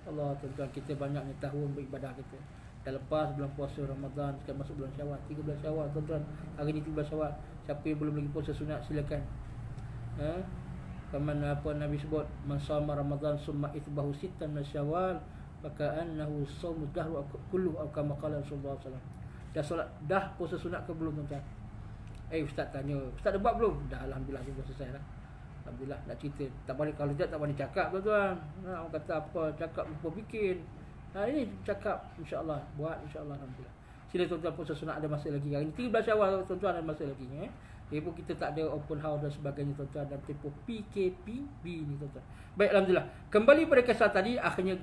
Allah tuan-tuan, kita banyaknya tahun beribadah kita. Dah lepas bulan puasa Ramadan, sekarang masuk bulan Syawal, 13 Syawal tuan-tuan. Hari ni 13 Syawal. Siapa yang belum lagi puasa sunat silakan. Kaman apa Nabi sebut, man shama Ramadan summa itbahu sittan min Syawal faka'annahu shaumu dahru kullu atau kama qala Rasulullah sallallahu alaihi wasallam. Dah solat, dah puasa sunat ke belum tuan-tuan? Ustaz tanya, ustaz dah buat belum? Dah, alhamdulillah dah selesai dah. Alhamdulillah, nak cerita. Tak boleh, kalau tak boleh cakap tuan-tuan. Orang kata apa, cakap lupa bikin. Ini cakap, insya-Allah buat, insya-Allah, alhamdulillah. Sila tuan-tuan, puasa sunat ada masa lagi. Hari ni 13 Syawal tuan-tuan, ada masa lagi Tempoh kita tak ada open house dan sebagainya tuan-tuan, dan tempoh PKPB ni tuan-tuan. Baik, alhamdulillah. Kembali pada kisah tadi, akhirnya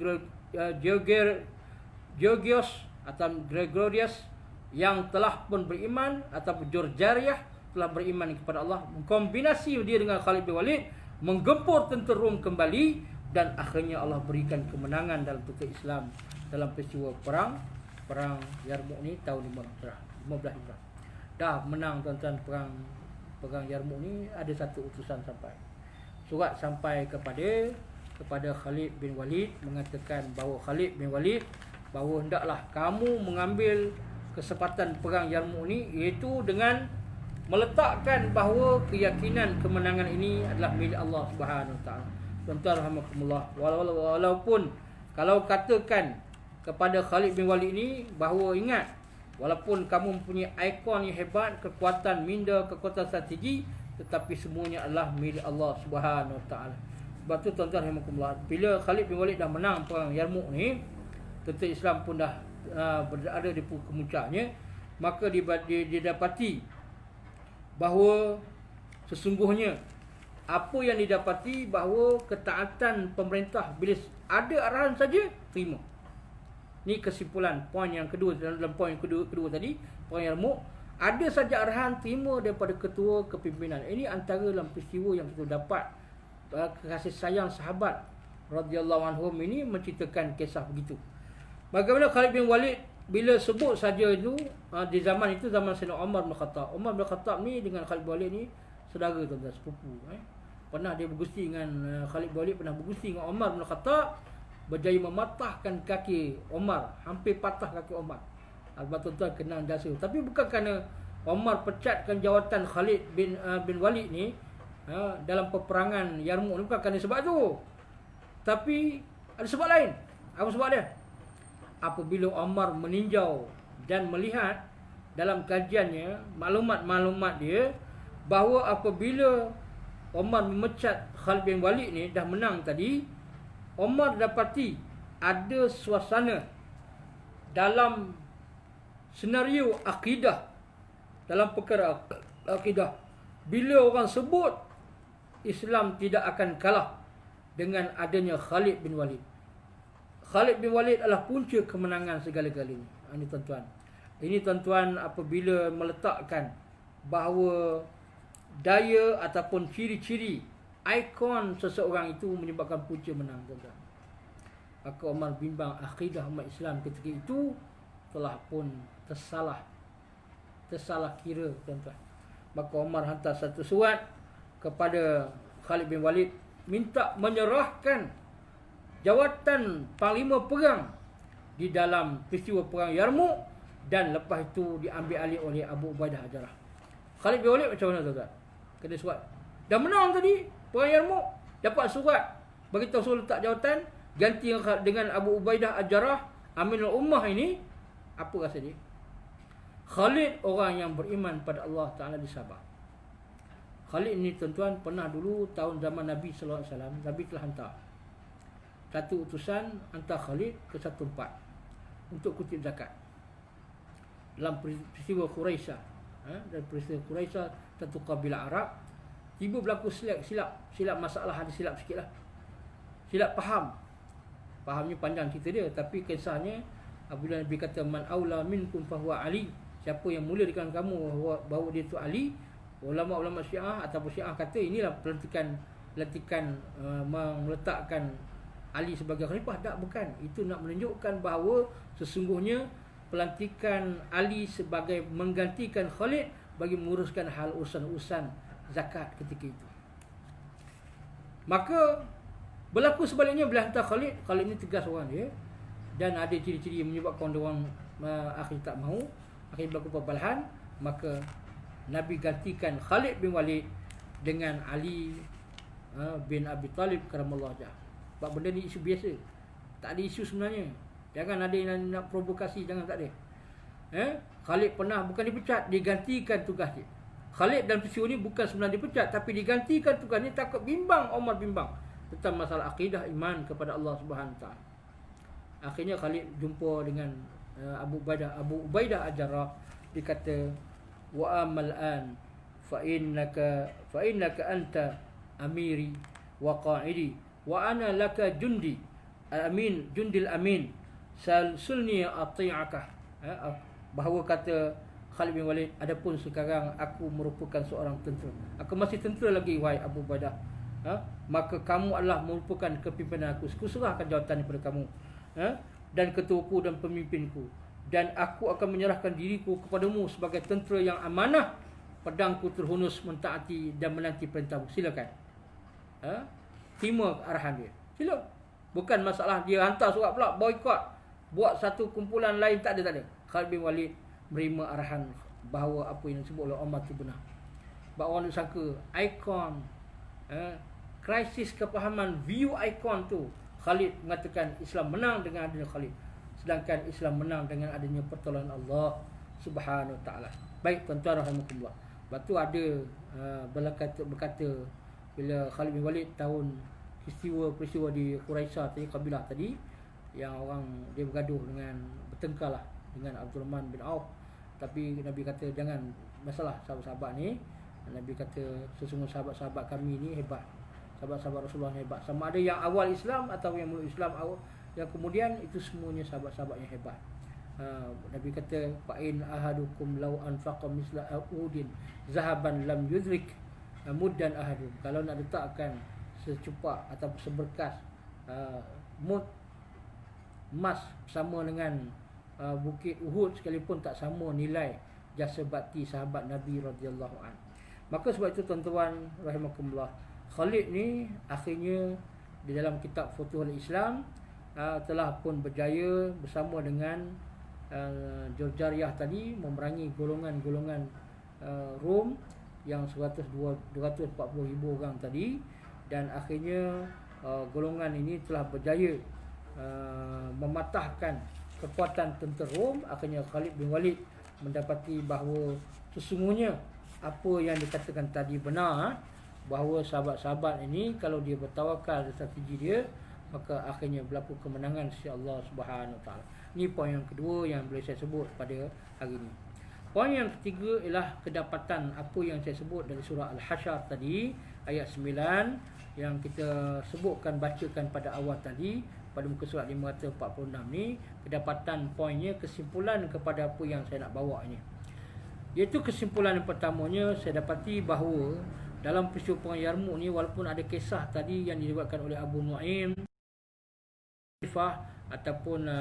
Georgios atau Gregorius yang telah pun beriman, ataupun Jurjariyah telah beriman kepada Allah, mengkombinasi dia dengan Khalid bin Walid, menggempur tentera Rom kembali, dan akhirnya Allah berikan kemenangan dalam tentera Islam dalam peristiwa perang Yarmouk ni tahun 15 Hijrah. Dah menang tuan-tuan perang Yarmouk ni, ada satu utusan sampai. Surat sampai kepada Khalid bin Walid, mengatakan bahawa Khalid bin Walid, bahawa hendaklah kamu mengambil kesempatan perang Yarmouk ni, iaitu dengan meletakkan bahawa keyakinan kemenangan ini adalah milik Allah Subhanahu Taala. Tuan-tuan rahmatullah, walaupun kalau katakan kepada Khalid bin Walid ni bahawa ingat, walaupun kamu mempunyai ikon yang hebat, kekuatan minda, kekuatan strategi, tetapi semuanya adalah milik Allah Subhanahu Taala. Sebab tu tuan-tuan rahmatullah, bila Khalid bin Walid dah menang perang Yarmouk ni, tentera Islam pun dah berada di kemuncaknya, maka didapati bahawa sesungguhnya apa yang didapati bahawa ketaatan pemerintah bila ada arahan saja terima. Ni kesimpulan poin yang kedua, dalam poin yang kedua tadi, poin Yarmouk, ada saja arahan terima daripada ketua kepimpinan. Ini antara dalam peristiwa yang kita dapat kasih sayang sahabat radhiyallahu anhum ini menceritakan kisah begitu. Bagaimana Khalid bin Walid bila sebut saja itu, di zaman itu, zaman Sayyidina Umar bin Khattab. Umar bin Khattab ni dengan Khalid bin Walid ni saudara tuan-tuan, sepupu. Pernah dia bergusti dengan Khalid bin Walid, pernah bergusti dengan Umar bin Khattab, berjaya mematahkan kaki Umar, hampir patah kaki Umar. Sebab tuan-tuan kenal jasa. Tapi bukan kerana Umar pecatkan jawatan Khalid bin Walid ni dalam peperangan Yarmouk ni, bukan kerana sebab tu. Tapi ada sebab lain. Apa sebab dia? Apabila Umar meninjau dan melihat dalam kajiannya, maklumat-maklumat dia, bahawa apabila Umar memecat Khalid bin Walid ni, dah menang tadi, Umar dapati ada suasana dalam senario akidah, dalam perkara akidah, bila orang sebut Islam tidak akan kalah dengan adanya Khalid bin Walid. Khalid bin Walid adalah punca kemenangan segala-galanya. Ini tuan-tuan. Ini tuan-tuan apabila meletakkan bahawa daya ataupun ciri-ciri ikon seseorang itu menyebabkan punca menang, tuan-tuan. Maka Umar bimbang akidah umat Islam ketika itu telah pun tersalah kira, tuan-tuan. Maka Umar hantar satu surat kepada Khalid bin Walid minta menyerahkan jawatan panglima perang di dalam peristiwa perang Yarmouk, dan lepas itu diambil alih oleh Abu Ubaidah Al-Jarrah. Khalid bin Walid macam mana, tuan-tuan? Kena surat. Dah menang tadi perang Yarmouk, dapat surat beritahu suruh letak jawatan ganti dengan Abu Ubaidah Al-Jarrah Aminul Ummah. Ini apa rasa dia? Khalid orang yang beriman pada Allah Ta'ala di Sabah. Khalid ini tuan-tuan pernah dulu tahun zaman Nabi SAW, Nabi telah hantar satu utusan hantar Khalid ke satu tempat untuk kutip zakat. Dalam peristiwa Quraisyah, dan peristiwa Quraisyah satu kabilah Arab, tiba berlaku silap masalah, ada silap sikit lah, silap fahamnya panjang cerita dia, tapi kisahnya apabila Nabi kata man aula minkum fahuwa Ali, siapa yang mulia di kalangan kamu bahawa dia tu Ali, ulama-ulama Syiah ataupun Syiah kata inilah pelantikan meletakkan Ali sebagai khalifah. Tak, bukan. Itu nak menunjukkan bahawa sesungguhnya pelantikan Ali sebagai menggantikan Khalid bagi menguruskan hal urusan-urusan zakat ketika itu. Maka berlaku sebaliknya bila hantar Khalid ni tegas orang dia, dan ada ciri-ciri yang menyebabkan orang akhir tak mahu, akhir berlaku perbalahan. Maka Nabi gantikan Khalid bin Walid dengan Ali bin Abi Talib karamallahu wajhah. Sebab benda ni isu biasa, tak ada isu sebenarnya. Jangan ada yang nak provokasi, jangan, tak ada. Khalid pernah bukan dipecat, digantikan tugas dia. Khalid dalam peristiwa ni bukan sebenarnya dipecat, tapi digantikan tugas ni, takut bimbang, Umar bimbang tentang masalah akidah iman kepada Allah Subhanahu Wa Taala. Akhirnya Khalid jumpa dengan Abu Ubaidah Al-Jarrah. Dia kata, wa amal an fa innaka anta amiri wa qa'idi wa ana laka jundil amin salsulni ati'aka. Bahawa kata Khalid bin Walid, adapun sekarang aku merupakan seorang tentera, aku masih tentera lagi wahai Abu Ubaidah, maka kamu adalah merupakan kepimpinan aku serahkan jawatan kepada kamu, dan ketuaku dan pemimpinku, dan aku akan menyerahkan diriku kepadamu sebagai tentera yang amanah, pedangku terhunus mentaati dan menanti perintahmu. Silakan. Terima arahan dia. Sila. Bukan masalah dia hantar surat pula boikot, buat satu kumpulan lain, tak ada. Khalid bin Walid menerima arahan bahawa apa yang disebut oleh Umar itu benar. Bahawa orang sangka ikon, krisis kepahaman, view ikon tu, Khalid mengatakan Islam menang dengan adanya Khalid, sedangkan Islam menang dengan adanya pertolongan Allah Subhanahu Wa Taala. Baik tuan-tuan rahimakumullah. Lepas tu ada berkata bila Khalid bin Walid tahun peristiwa di Quraisyah tadi, kabilah tadi, yang orang dia bergaduh dengan, bertengkar lah dengan Abdul Rahman bin Auf. Tapi Nabi kata jangan masalah sahabat-sahabat ni. Nabi kata sesungguhnya sahabat-sahabat kami ni hebat, sahabat-sahabat Rasulullah hebat, sama ada yang awal Islam atau yang mula Islam awal, yang kemudian itu semuanya sahabat-sahabat yang hebat. Nabi kata fa in ahadukum law anfaqa misla udin zahaban lam yudrik muddan ahadun. Kalau nak letakkan secepat atau seberkas mud emas sama dengan bukit Uhud sekalipun, tak sama nilai jasa bakti sahabat Nabi radhiyallahu an. Maka sebab itu tuan-tuan rahimakumullah, Khalid ni akhirnya di dalam kitab Futuhul Islam telah pun berjaya bersama dengan Jorjariyah tadi memerangi golongan-golongan Rom yang 240,000 orang tadi, dan akhirnya golongan ini telah berjaya mematahkan kekuatan tentera Rom. Akhirnya Khalid bin Walid mendapati bahawa sesungguhnya apa yang dikatakan tadi benar, bahawa sahabat-sahabat ini kalau dia bertawakal di strategi dia, maka akhirnya berlaku kemenangan sisi Allah Subhanahu Wa Taala. Ini poin yang kedua yang boleh saya sebut pada hari ini. Poin yang ketiga ialah kedapatan apa yang saya sebut dari surah Al-Hasyr tadi, ayat 9 yang kita sebutkan, bacakan pada awal tadi, pada muka surat 546 ni. Kedapatan poinnya, kesimpulan kepada apa yang saya nak bawa ini, iaitu kesimpulan yang pertamanya, saya dapati bahawa dalam peristiwa Perang Yarmouk ni, walaupun ada kisah tadi yang diriwayatkan oleh Abu Nuaim ataupun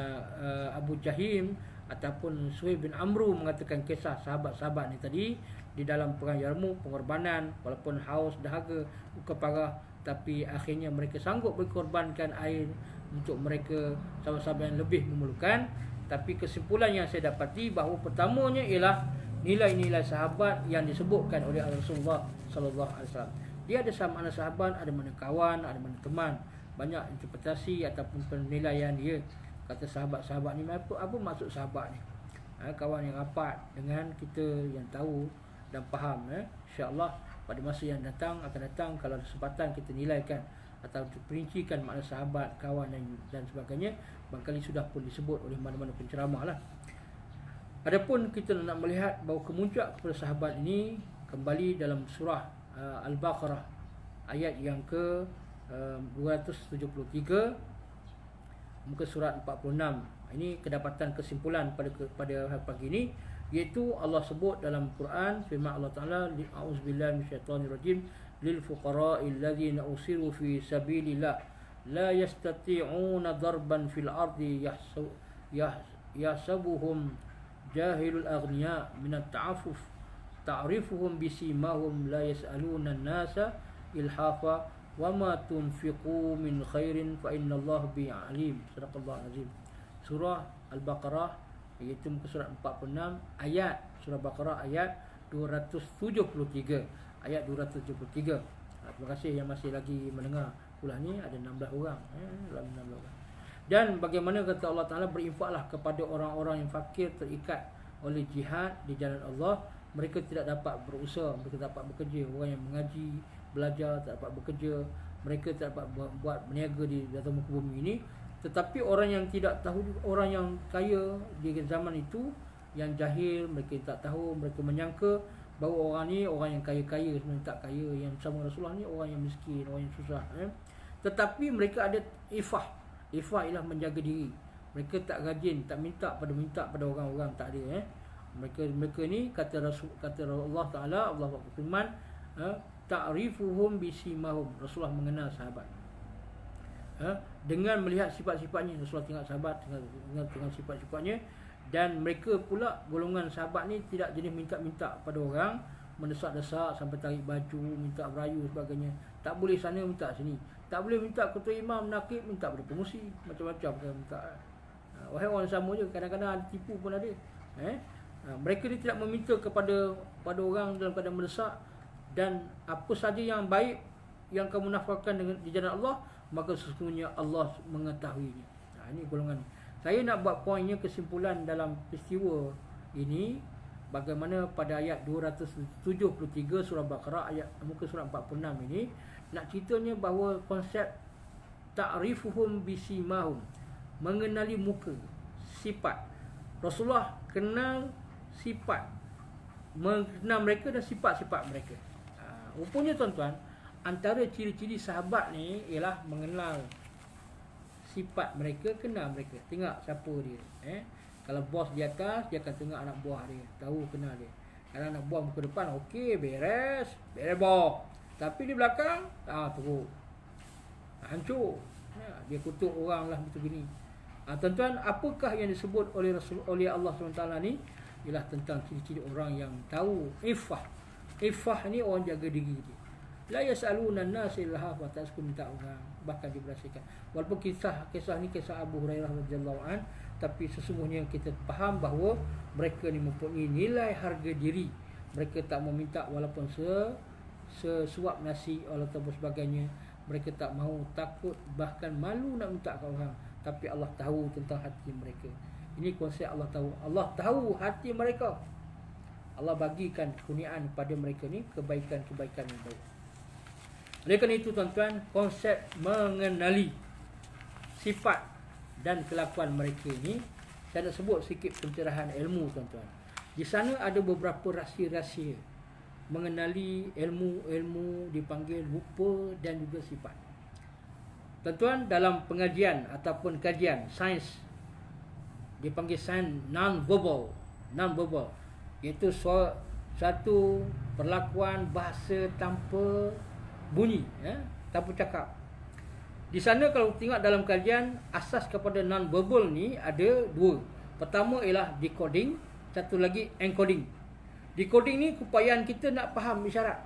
Abu Jahim ataupun Suhaib bin Amru mengatakan kisah sahabat-sahabat ni tadi di dalam Perang Yarmouk, pengorbanan, walaupun haus, dahaga, luka parah, tapi akhirnya mereka sanggup berkorbankan air untuk mereka, sahabat-sahabat yang lebih memerlukan. Tapi kesimpulan yang saya dapati bahawa pertamanya ialah nilai-nilai sahabat yang disebutkan oleh Rasulullah sallallahu alaihi wasallam. Dia ada makna sahabat, ada makna kawan, ada makna teman. Banyak interpretasi ataupun penilaian dia. Kata sahabat-sahabat ni, apa maksud sahabat ni? Kawan yang rapat dengan kita, yang tahu dan faham. InsyaAllah pada masa yang akan datang, kalau ada kesempatan kita nilaikan atau perincikan makna sahabat, kawan dan sebagainya, barangkali sudah pun disebut oleh mana-mana penceramah lah. Adapun kita nak melihat bahawa kemuncak kepada sahabat ini kembali dalam surah Al-Baqarah ayat yang ke 273, muka surat 46. Ini kedapatan kesimpulan pada pagi ini, iaitu Allah sebut dalam Quran, firman Allah Taala, a'udzubillahi minasyaitonirrajim, lil fuqara'il ladzina usiru fi sabilillah la yastati'una darban fil ardi yahsabuhum jahilul aghniya minat ta'affuf ta'rifuhum bisimahum la yas'aluna an-nasa ilhafa wa ma tunfiqu min khairin fa innallaha bihi alim. Sadaqallahu azim. Surah Al-Baqarah, iaitu muka surat 46, ayat surah Baqarah ayat 273. Ayat 273. Terima kasih yang masih lagi mendengar kuliah ni, ada 16 orang. 16 orang. Dan bagaimana kata Allah Ta'ala, berinfaklah kepada orang-orang yang fakir, terikat oleh jihad di jalan Allah. Mereka tidak dapat berusaha, mereka tak dapat bekerja. Orang yang mengaji, belajar, tak dapat bekerja, mereka tak dapat buat berniaga di atas muka bumi ini. Tetapi orang yang tidak tahu, orang yang kaya di zaman itu, yang jahil, mereka tak tahu, mereka menyangka bahawa orang ni orang yang kaya-kaya, sebenarnya tak kaya. Yang bersama Rasulullah ni orang yang miskin, orang yang susah. Tetapi mereka ada ifah. Ifah ialah menjaga diri. Mereka tak rajin, tak minta pada orang-orang, tak ada. Mereka ni kata Allah Taala, Allah berfirman, ta'rifuhum bisimahum. Rasulullah mengenal sahabat dengan melihat sifat-sifatnya. Rasulullah tengok sahabat dengan sifat-sifatnya. Dan mereka pula, golongan sahabat ni tidak jenis minta-minta pada orang, mendesak-desak sampai tarik baju, minta berayu sebagainya. Tak boleh sana, minta sini. Tak boleh minta ketua imam, nakib, minta pada pengusi, macam-macam kan minta. Wahai orang sama je, kadang-kadang ada tipu pun ada. Mereka ni tidak meminta kepada orang dalam keadaan mendesak. Dan apa saja yang baik yang kamu nafkahkan di jalan Allah, maka sesungguhnya Allah mengetahuinya. Ini golongan ni. Saya nak buat poinnya, kesimpulan dalam peristiwa ini, bagaimana pada ayat 273 surah Baqarah, ayat muka surat 46 ini, nak ceritanya bahawa konsep ta'rifuhum bisimahum, mengenali muka, sifat. Rasulullah kenal sifat, mengenal mereka dan sifat-sifat mereka. Rupanya tuan-tuan, antara ciri-ciri sahabat ni ialah mengenal sifat mereka, kenal mereka. Tengok siapa dia. Kalau bos di atas, dia akan tengok anak buah dia, tahu kenal dia. Kalau anak buah muka depan, okey, beres bos. Tapi di belakang, teruk, hancur. Dia kutuk orang lah, betul gini. Tuan-tuan, apakah yang disebut oleh Allah SWT ni? Ialah tentang ciri-ciri orang yang tahu ifah. Ifah ni orang jaga diri dia. La yas'aluna an-nas ilhafa, tak suka minta orang, bahkan diberasikan. Walaupun kisah ni kisah Abu Hurairah radhiyallahu an, tapi sesungguhnya kita faham bahawa mereka ni mempunyai nilai harga diri. Mereka tak mau minta walaupun sesuap nasi ataupun sebagainya. Mereka tak mahu, takut, bahkan malu nak minta ke orang. Tapi Allah tahu tentang hati mereka. Ini konsep Allah tahu. Allah tahu hati mereka. Allah bagikan kurniaan pada mereka ni kebaikan-kebaikan yang baik. Oleh kerana itu tuan-tuan, konsep mengenali sifat dan kelakuan mereka ini, saya nak sebut sikit pencerahan ilmu tuan-tuan. Di sana ada beberapa rahsia-rahsia mengenali ilmu-ilmu dipanggil rupa dan juga sifat. Tuan-tuan, dalam pengajian ataupun kajian sains dipanggil sains non-verbal, iaitu satu perlakuan bahasa tanpa bunyi, tanpa cakap. Di sana kalau tengok dalam kajian, asas kepada non-verbal ni ada dua. Pertama ialah decoding, satu lagi encoding. Decoding ni keupayaan kita nak faham isyarat.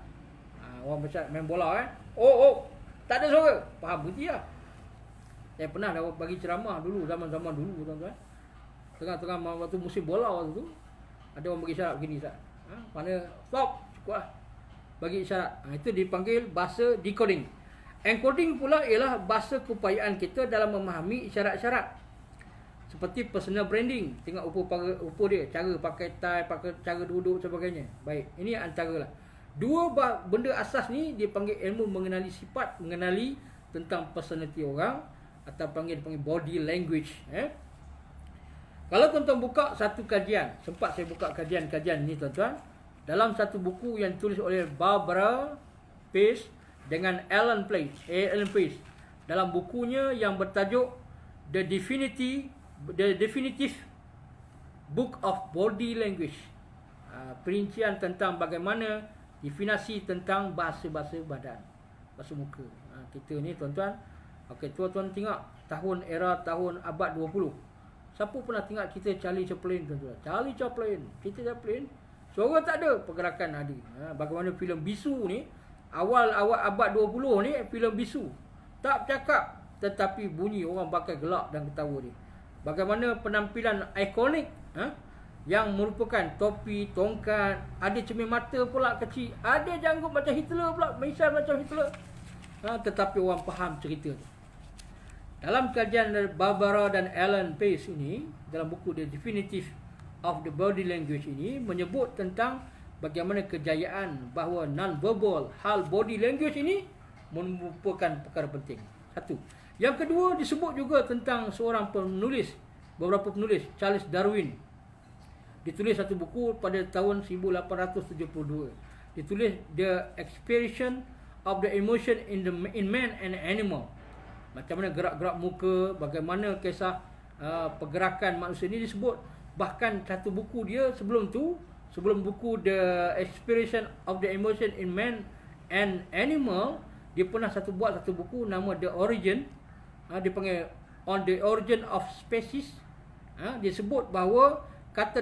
Orang macam main bola oh, tak ada suara, faham berhenti lah. Saya pernah dah bagi ceramah dulu, zaman-zaman dulu tuan-tuan. Tengah-tengah waktu musim bola waktu tu, ada orang bagi isyarat begini Ustaz. Mana stop, cukup lah. Bagi isyarat. Itu dipanggil bahasa decoding. Encoding pula ialah bahasa keupayaan kita dalam memahami isyarat-isyarat. Seperti personal branding, tengok rupa dia, cara pakai tie, cara duduk sebagainya. Baik, ini antara lah. Dua benda asas ni dipanggil ilmu mengenali sifat, mengenali tentang personality orang, atau dipanggil body language. Kalau tuan-tuan buka satu kajian, sempat saya buka kajian-kajian ni tuan-tuan, dalam satu buku yang tulis oleh Barbara Pace dengan Alan Pace, dalam bukunya yang bertajuk The Definitive Book of Body Language, perincian tentang bagaimana definisi tentang bahasa-bahasa badan, bahasa muka. Kita ni tuan-tuan, okey, tuan-tuan tengok tahun abad 20. Siapa pernah tengok kita Charlie Chaplin tuan-tuan? Charlie Chaplin, suara tak ada, pergerakan ada. Bagaimana filem bisu ni, awal abad 20 ni, filem bisu tak bercakap tetapi bunyi, orang pakai gelak dan ketawa dia. Bagaimana penampilan ikonik yang merupakan topi, tongkat, ada cermin mata pula kecil, ada janggut macam Hitler pula, misal macam Hitler. Tetapi orang faham cerita tu. Dalam kajian Barbara dan Alan Pace ini, dalam buku The Definitive of the Body Language ini, menyebut tentang bagaimana kejayaan bahawa non-verbal hal body language ini merupakan perkara penting. Satu. Yang kedua, disebut juga tentang seorang penulis, beberapa penulis, Charles Darwin. Ditulis satu buku pada tahun 1872. Ditulis The Expression of the Emotion in Man and Animal. Macam mana gerak-gerak muka, bagaimana kisah pergerakan manusia ini disebut. Bahkan satu buku dia sebelum buku The Expression of the Emotion in Man and Animal, dia pernah buat satu buku nama The Origin, dia panggil On the Origin of Species. Dia sebut bahawa kata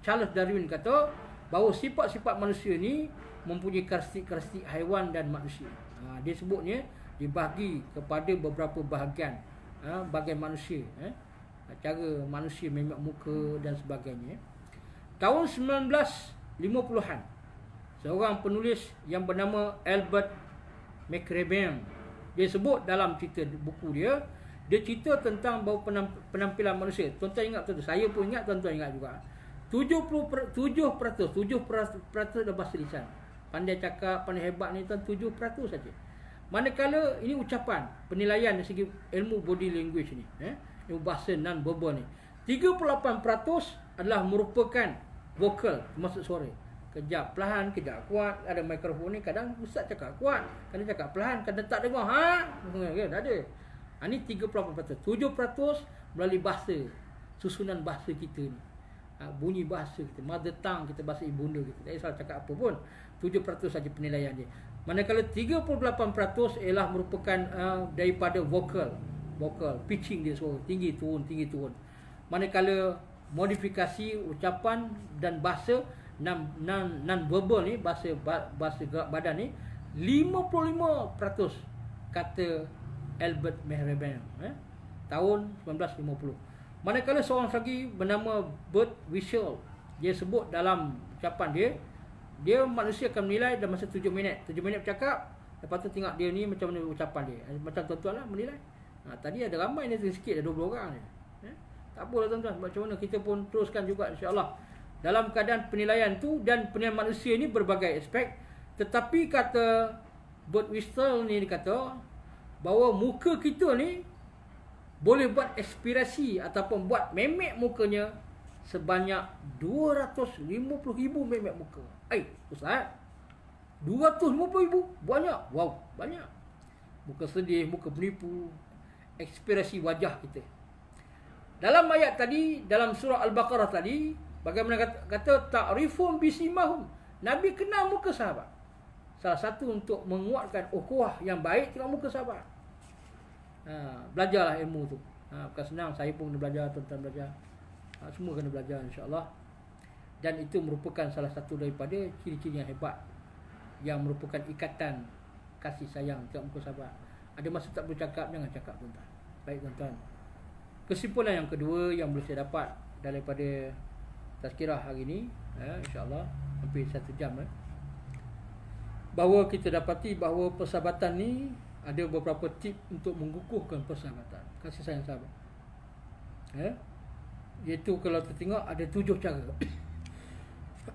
Charles Darwin kata bahawa sifat-sifat manusia ni mempunyai karakteristik haiwan dan manusia. Dia sebutnya dibahagi kepada beberapa bahagian bahagian manusia, cara manusia memang muka dan sebagainya. Tahun 1950-an, seorang penulis yang bernama Albert McRaven, dia sebut dalam cerita buku dia cerita tentang bahawa penampilan manusia. Tuan-tuan ingat, saya pun ingat, tuan-tuan ingat juga. 7% dah bahasa lisan. Pandai cakap, pandai hebat ni 7% saja. Manakala ini ucapan, penilaian dari segi ilmu body language ni, ilmu bahasa non-verbal ni, 38% adalah merupakan vokal, termasuk suara. Kejap perlahan, kejap kuat. Ada mikrofon ni, kadang ustaz cakap kuat, kadang cakap perlahan, kadang tak dengar. Tak ada. Ini 38%. 7% melalui bahasa, susunan bahasa kita ni, bunyi bahasa kita, mother tongue kita, bahasa ibunda kita. Tak kisah cakap apa pun, 7% saja penilaian dia. Manakala 38% ialah merupakan daripada vokal, pitching dia suara, tinggi turun. Manakala modifikasi ucapan dan bahasa non-verbal ni, bahasa gerak badan ni, 55% kata Albert McRaven, tahun 1950. Manakala seorang lagi bernama Bert Wiesel, dia sebut dalam ucapan dia manusia akan menilai dalam masa 7 minit. 7 minit bercakap, lepas tu tengok dia ni macam mana ucapan dia. Macam tuan-tuan lah menilai. Tadi ada ramai ni, sikit ada 20 orang ni. Tak apalah tuan-tuan, macam mana kita pun teruskan juga insya-Allah. Dalam keadaan penilaian tu, dan penilaian manusia ni berbagai aspek. Tetapi kata Bert Wiesel ni, dia kata bahawa muka kita ni boleh buat aspirasi ataupun buat memek mukanya sebanyak 250,000 memek muka. Ustaz, 250,000? Banyak. Wow, banyak. Muka sedih, muka penipu, ekspresi wajah kita. Dalam ayat tadi, dalam surah Al-Baqarah tadi, bagaimana kata ta'rifum bisimahum. Nabi kenal muka sahabat. Salah satu untuk menguatkan ukhuwah yang baik, tengok muka sahabat. Belajarlah ilmu tu. Bukan senang, saya pun kena belajar, tuan-tuan belajar. Semua kena belajar, insya-Allah. Dan itu merupakan salah satu daripada ciri-ciri yang hebat, yang merupakan ikatan kasih sayang tengok muka sahabat. Ada masa tak boleh cakap, jangan cakap, tuan-tuan. Baik, tuan-tuan. Kesimpulan yang kedua yang boleh saya dapat daripada tazkirah hari ini, insya-Allah hampir 1 jam, bahawa kita dapati bahawa persahabatan ni ada beberapa tip untuk mengukuhkan persahabatan, kasih sayang sahabat. Iaitu kalau kita tengok ada 7 cara.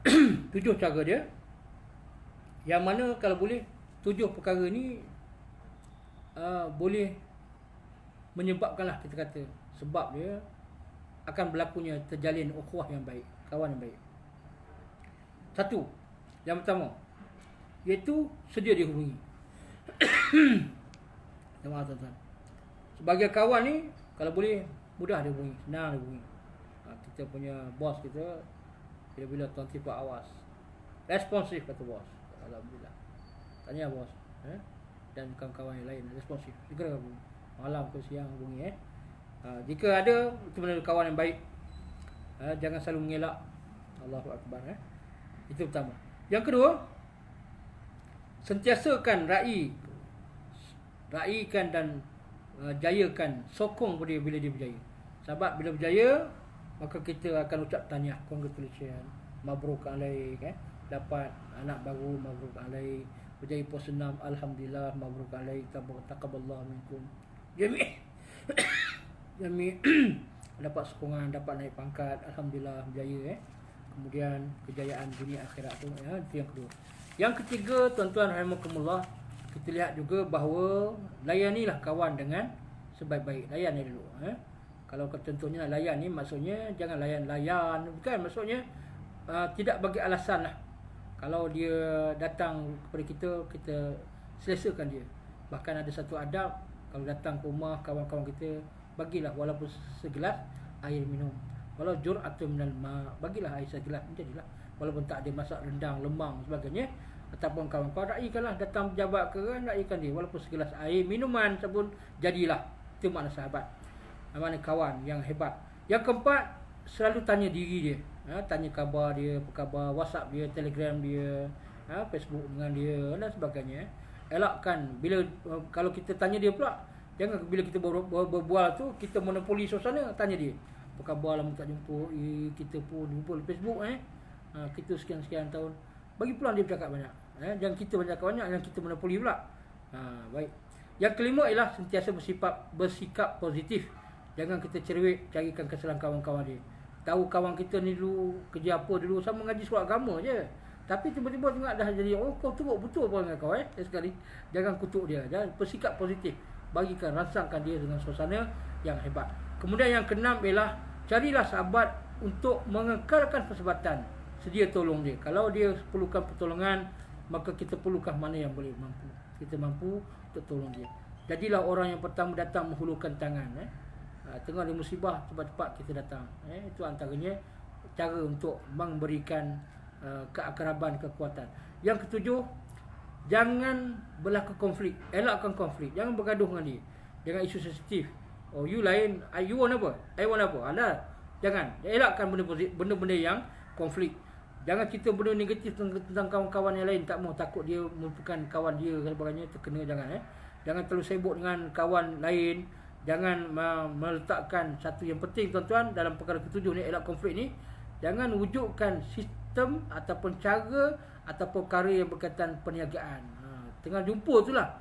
7 cara dia, yang mana kalau boleh 7 perkara ni boleh menyebabkanlah, kita kata, sebab dia akan berlakunya terjalin ukhuwah yang baik, kawan yang baik. Satu, yang pertama, iaitu sedia dihubungi. Maaf, tuan-tuan. Sebagai kawan ni, kalau boleh mudah dihubungi, senang dihubungi. Kita punya bos kita bila-bila 24 hours responsif, kata bos. Alhamdulillah. Tanya bos, dan kawan-kawan yang lain responsif. Segera hubungi, malam ke siang hubungi. Jika ada, itu benar kawan yang baik. Jangan selalu mengelak. Allahu Akbar. Itu pertama. Yang kedua, sentiasakan raikan dan jayakan, sokong dia bila dia berjaya. Sahabat bila berjaya, maka kita akan ucap tahniah, congratulations, mabruk alaik, dapat anak baru, mabruk alaik, berjaya pos 6, alhamdulillah, mabruk alaik, taqabbalallahu minkum jami' jami' dapat sokongan, dapat naik pangkat, alhamdulillah, berjaya. Kemudian kejayaan dunia akhirat tu, itu yang kedua. Yang ketiga, tuan-tuan rahimakumullah, kita lihat juga bahawa layanilah kawan dengan sebaik-baik. Layan dia dulu. Kalau contohnya layan ni, maksudnya jangan layan-layan, bukan, maksudnya tidak bagi alasan lah. Kalau dia datang kepada kita, kita selesakan dia. Bahkan ada satu adab, kalau datang ke rumah kawan-kawan kita, bagilah walaupun segelas air minum. Walau jur'atun minal ma, bagilah air segelas, jadilah. Walaupun tak ada masak rendang, lemang sebagainya, ataupun kawan-kawan raikanlah, datang pejabat ke kan, raikan dia walaupun segelas air minuman sabun, jadilah. Itu makna sahabat, makna kawan yang hebat. Yang keempat, selalu tanya diri dia, tanya khabar dia, apa khabar, WhatsApp dia, Telegram dia, Facebook dengan dia dan sebagainya. Elakkan bila kalau kita tanya dia pula, jangan bila kita berbual tu kita monopoli suasana, tanya dia, apa khabar, lama tak jumpa, kita pun jumpa di Facebook, kita sekian-sekian tahun. Bagi peluang dia bercakap banyak. Jangan kita banyak-banyak, yang kita monopoli pula. Baik. Yang kelima ialah sentiasa bersikap positif. Jangan kita cerewet carikan kesalahan kawan-kawan dia. Tahu kawan kita ni dulu kerja apa dulu, sama ngaji surat agama je. Tapi tiba-tiba tengok dah jadi, kau teruk betul apa dengan kau sekali. Jangan kutuk dia. Jangan bersikap positif. Bagikan, rangsangkan dia dengan suasana yang hebat. Kemudian yang keenam ialah carilah sahabat untuk mengekalkan persahabatan. Sedia tolong dia. Kalau dia perlukan pertolongan, maka kita perlukan mana yang boleh mampu. Kita mampu untuk tolong dia. Jadilah orang yang pertama datang menghulurkan tangan. Tengah ada musibah, cepat-cepat kita datang. Itu antaranya cara untuk memberikan keakraban, kekuatan. Yang ketujuh, jangan berlaku konflik. Elakkan konflik. Jangan bergaduh dengan dia. Jangan isu sensitif. Oh, you lain, you want apa? I want apa? Alah. Jangan. Elakkan benda-benda yang konflik. Jangan cerita benda negatif tentang kawan-kawan yang lain. Tak mau, takut dia merupakan kawan dia dan sebagainya, terkena. Jangan. Jangan terlalu sibuk dengan kawan lain. Jangan meletakkan satu yang penting, tuan-tuan, dalam perkara ketujuh ni, elak konflik ni. Jangan wujudkan sistem ataupun cara ataupun perkara yang berkaitan perniagaan. Tengah jumpa tu lah,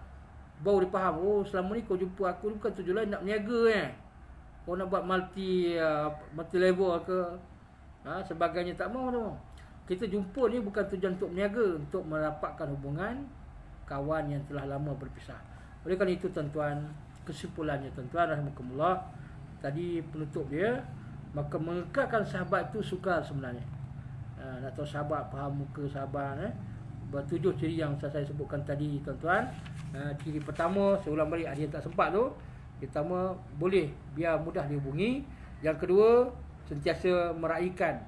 baru dia faham, oh selama ni kau jumpa aku bukan tujuan lain nak berniaga kau nak buat multi level ke sebagainya. Tak mau. Kita jumpa ni bukan tujuan untuk berniaga, untuk merapatkan hubungan kawan yang telah lama berpisah. Oleh kerana itu, tuan-tuan, kesimpulannya, tuan-tuan rahimakumullah, tadi penutup dia, maka mengekalkan sahabat itu sukar sebenarnya. Nak tahu sahabat, faham muka sahabat, bertujuh ciri yang saya sebutkan tadi tuan-tuan. Ciri pertama, saya ulang balik, ada yang tak sempat tu. Pertama, boleh biar mudah dihubungi. Yang kedua, sentiasa meraihkan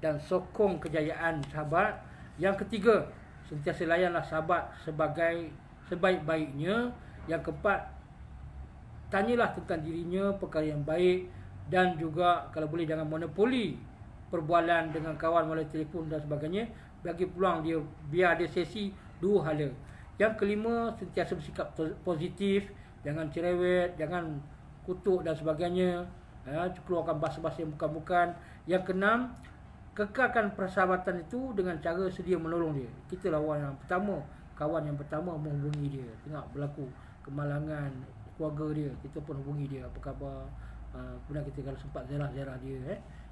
dan sokong kejayaan sahabat. Yang ketiga, sentiasa layanlah sahabat sebagai sebaik-baiknya. Yang keempat, tanyalah tentang dirinya perkara yang baik. Dan juga kalau boleh jangan monopoli perbualan dengan kawan melalui telefon dan sebagainya. Bagi peluang dia, biar ada sesi dua hala. Yang kelima, sentiasa bersikap positif, jangan cerewet, jangan kutuk dan sebagainya, keluarkan bahasa-bahasa yang bukan-bukan. Yang keenam, kekalkan persahabatan itu dengan cara sedia menolong dia. Kita lawan yang pertama, kawan yang pertama menghubungi dia, tengok berlaku kemalangan keluarga dia, kita pun hubungi dia, apa khabar. Kemudian kita kalau sempat ziarah-ziarah dia,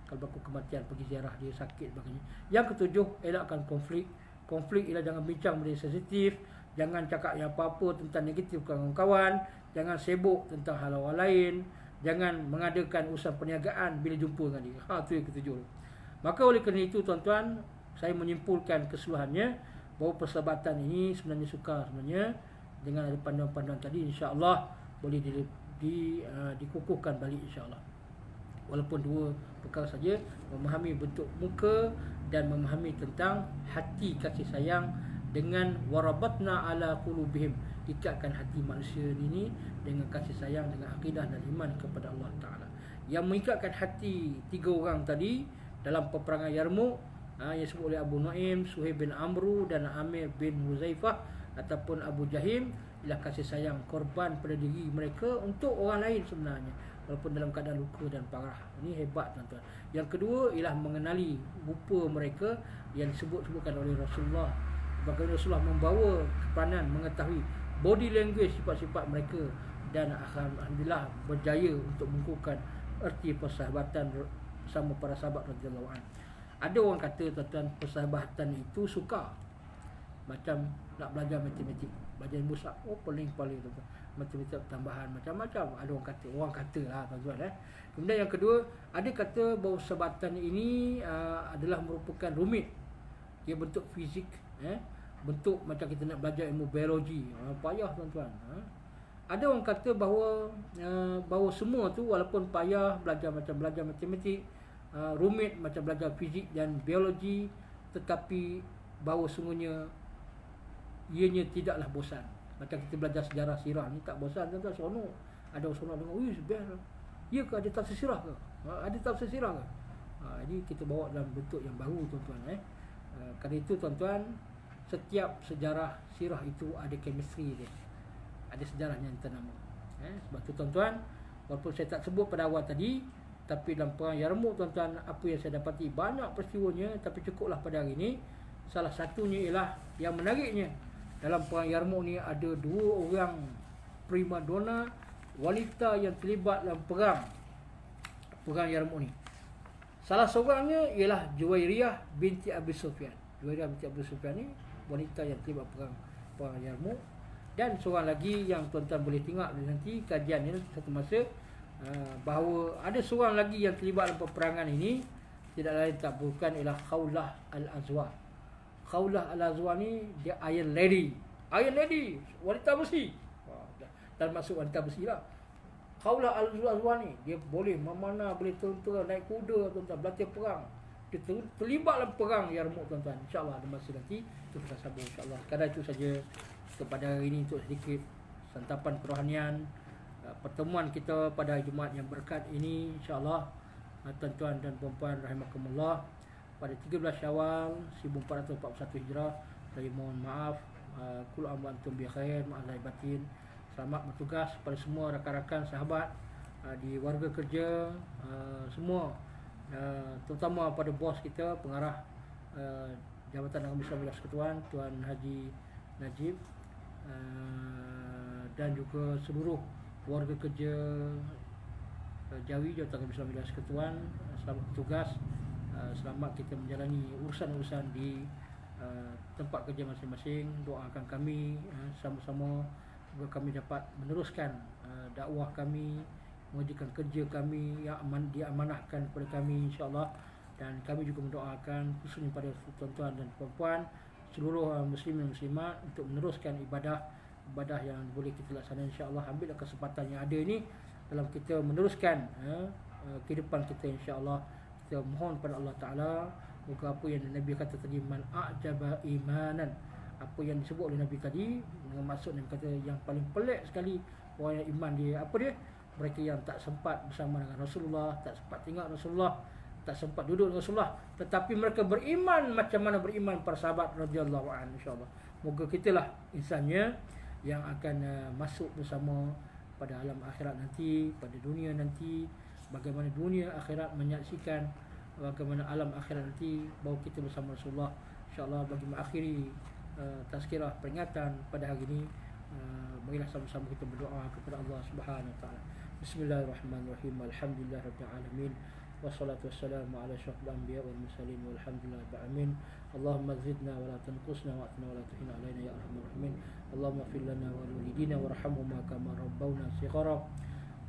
kalau berlaku kematian pergi ziarah dia, sakit sebagainya. Yang ketujuh, elakkan konflik. Konflik ialah jangan bincang benda sensitif, jangan cakap yang apa-apa tentang negatif kawan-kawan, jangan sibuk tentang hal-hal lain, jangan mengadakan urusan perniagaan bila jumpa dengan dia. Itu yang ketujuh. Maka oleh kerana itu tuan-tuan, saya menyimpulkan keseluruhannya bahawa persahabatan ini sebenarnya sukar sebenarnya. Dengan ada panduan-panduan tadi, insya-Allah boleh dikukuhkan balik insya-Allah. Walaupun dua perkara saja, memahami bentuk muka dan memahami tentang hati kasih sayang dengan warabatna ala qulubihim, ikatkan hati manusia ini dengan kasih sayang, dengan akidah dan iman kepada Allah Ta'ala. Yang mengikatkan hati tiga orang tadi dalam peperangan Yarmouk, yang disebut oleh Abu Nuaim, Suhaib bin Amru dan Amir bin Huzaifah ataupun Abu Jahim, ialah kasih sayang korban pada diri mereka untuk orang lain sebenarnya, walaupun dalam keadaan luka dan parah. Ini hebat tuan-tuan. Yang kedua ialah mengenali rupa mereka yang disebut-sebutkan oleh Rasulullah. Bagaimana Rasulullah membawa keperanan mengetahui body language sifat-sifat mereka, dan alhamdulillah berjaya untuk mengukuhkan erti persahabatan sama para sahabat radhiyallahu anhu. Ada orang kata tuan-tuan, persahabatan itu sukar. Macam nak belajar matematik, belajar mushaf, paling-paling tuan-tuan, matematik tambahan macam-macam. Ada orang kata tuan-tuan. Kemudian yang kedua, ada kata bahawa persahabatan ini adalah merupakan rumit. Dia bentuk fizik, bentuk macam kita nak belajar ilmu biologi, payah tuan-tuan. Ada orang kata bahawa semua tu walaupun payah, belajar macam belajar matematik, rumit macam belajar fizik dan biologi, tetapi bahawa sungguhnya ianya tidaklah bosan. Macam kita belajar sejarah sirah ni tak bosan tuan-tuan, seronok. Ada orang seronok dengar, best. Ya ke ada tafsir sirah ke? Ada tafsir sirah ke? Jadi kita bawa dalam bentuk yang baru tuan-tuan. Kerana itu tuan-tuan, setiap sejarah sirah itu ada chemistry dia, ada sejarahnya yang ternama. Sebab tu tuan-tuan, walaupun saya tak sebut pada awal tadi, tapi dalam perang Yarmouk tuan-tuan, apa yang saya dapati banyak peristiwanya, tapi cukuplah pada hari ini. Salah satunya ialah yang menariknya, dalam perang Yarmouk ni ada dua orang primadona wanita yang terlibat dalam perang Yarmouk ni. Salah seorangnya ialah Juwairiyah binti Abi Sufyan. Juwairiyah binti Abi Sufyan ni wanita yang terlibat perang Yarmouk. Dan seorang lagi yang tuan-tuan boleh tengok nanti kajian ni satu masa, bahawa ada seorang lagi yang terlibat dalam peperangan ini, tidak lain tak bukan ialah Khawlah Al-Azwa. Khawlah Al-Azwa ni dia Iron Lady, wanita besi. Dan maksud wanita besi lah. Khawlah Al-Azwa ni dia boleh memanah, boleh tentera, naik kuda tuan-tuan, berlatih perang. Dia terlibat dalam perang Yarmouk tuan-tuan. InsyaAllah ada masa nanti itu kita sambung insyaAllah. Sekadar itu saja kepada hari ini untuk sedikit santapan kerohanian pertemuan kita pada Jumaat yang berkat ini, insyaAllah tuan-tuan dan puan-puan rahimakumullah, pada 13 Syawal 1441 Hijrah. Saya mohon maaf, kul amu antum bi khair, maaf lahir batin. Selamat bertugas pada semua rakan-rakan sahabat di warga kerja semua, terutama pada bos kita, pengarah Jabatan Agama Islam Wilayah Persekutuan Tuan Haji Najib, dan juga seluruh warga kerja Jawi Jabatan Agama Islam Wilayah Persekutuan. Selamat bertugas, selamat kita menjalani urusan-urusan di tempat kerja masing-masing. Doakan kami sama-sama, semoga kami dapat meneruskan dakwah kami mengerjakan kerja kami yang diamanahkan kepada kami, insya-Allah. Dan kami juga mendoakan khususnya pada tuan-tuan dan puan-puan, seluruh muslimin muslimat untuk meneruskan ibadah yang boleh kita laksanakan, insya-Allah. Ambillah kesempatan yang ada ini dalam kita meneruskan kehidupan kita, insya-Allah. Kita mohon pada Allah Taala, moga apa yang Nabi kata tadi, man a'jaba imanan, apa yang disebut oleh Nabi tadi, dengan maksud Nabi kata yang paling pelik sekali orang yang iman dia, apa dia? Mereka yang tak sempat bersama dengan Rasulullah, tak sempat tengok Rasulullah, tak sempat duduk dengan Rasulullah, tetapi mereka beriman macam mana beriman para sahabat radhiyallahu anhu, insya-Allah. Moga kitalah insannya yang akan masuk bersama pada alam akhirat nanti, pada dunia nanti, bagaimana dunia akhirat menyaksikan bagaimana alam akhirat nanti, bahawa kita bersama Rasulullah, insya-Allah. Bagi mengakhiri tazkirah peringatan pada hari ini, marilah sama-sama kita berdoa kepada Allah Subhanahu wa taala. Bismillahirrahmanirrahim. Alhamdulillahirabbil alamin. Wassalatu wassalamu ala asyrafil anbiya wal mursalin walhamdulillahi rabbil alamin. Allahumma zidna wa la tanqusna wa atina wa la tuhina alaina ya arhamar rahimin. Allahumma fir lana wa liwalidina warhamhuma kama rabbawna shighara.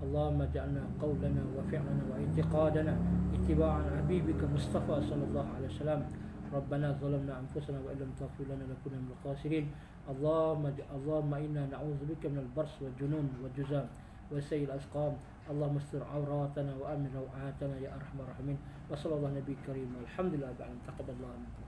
Allahumma ja'alna qawlana wa fi'lana wa i'tiqadana ittiba'an habibika Mustafa sallallahu alaihi wasallam. Rabbana zalamna anfusana wa illam taghfir lana lanakunanna minal khasirin. Allahumma inna na'udzubika minal bars wal junun wal juzam wa sayyi'il asqam. Allahumma astur awratana wa amin rawatana ya arhamar rahimin. Wa sallallahu nabi karim. Alhamdulillah ba'an taqabbalallahu minkum.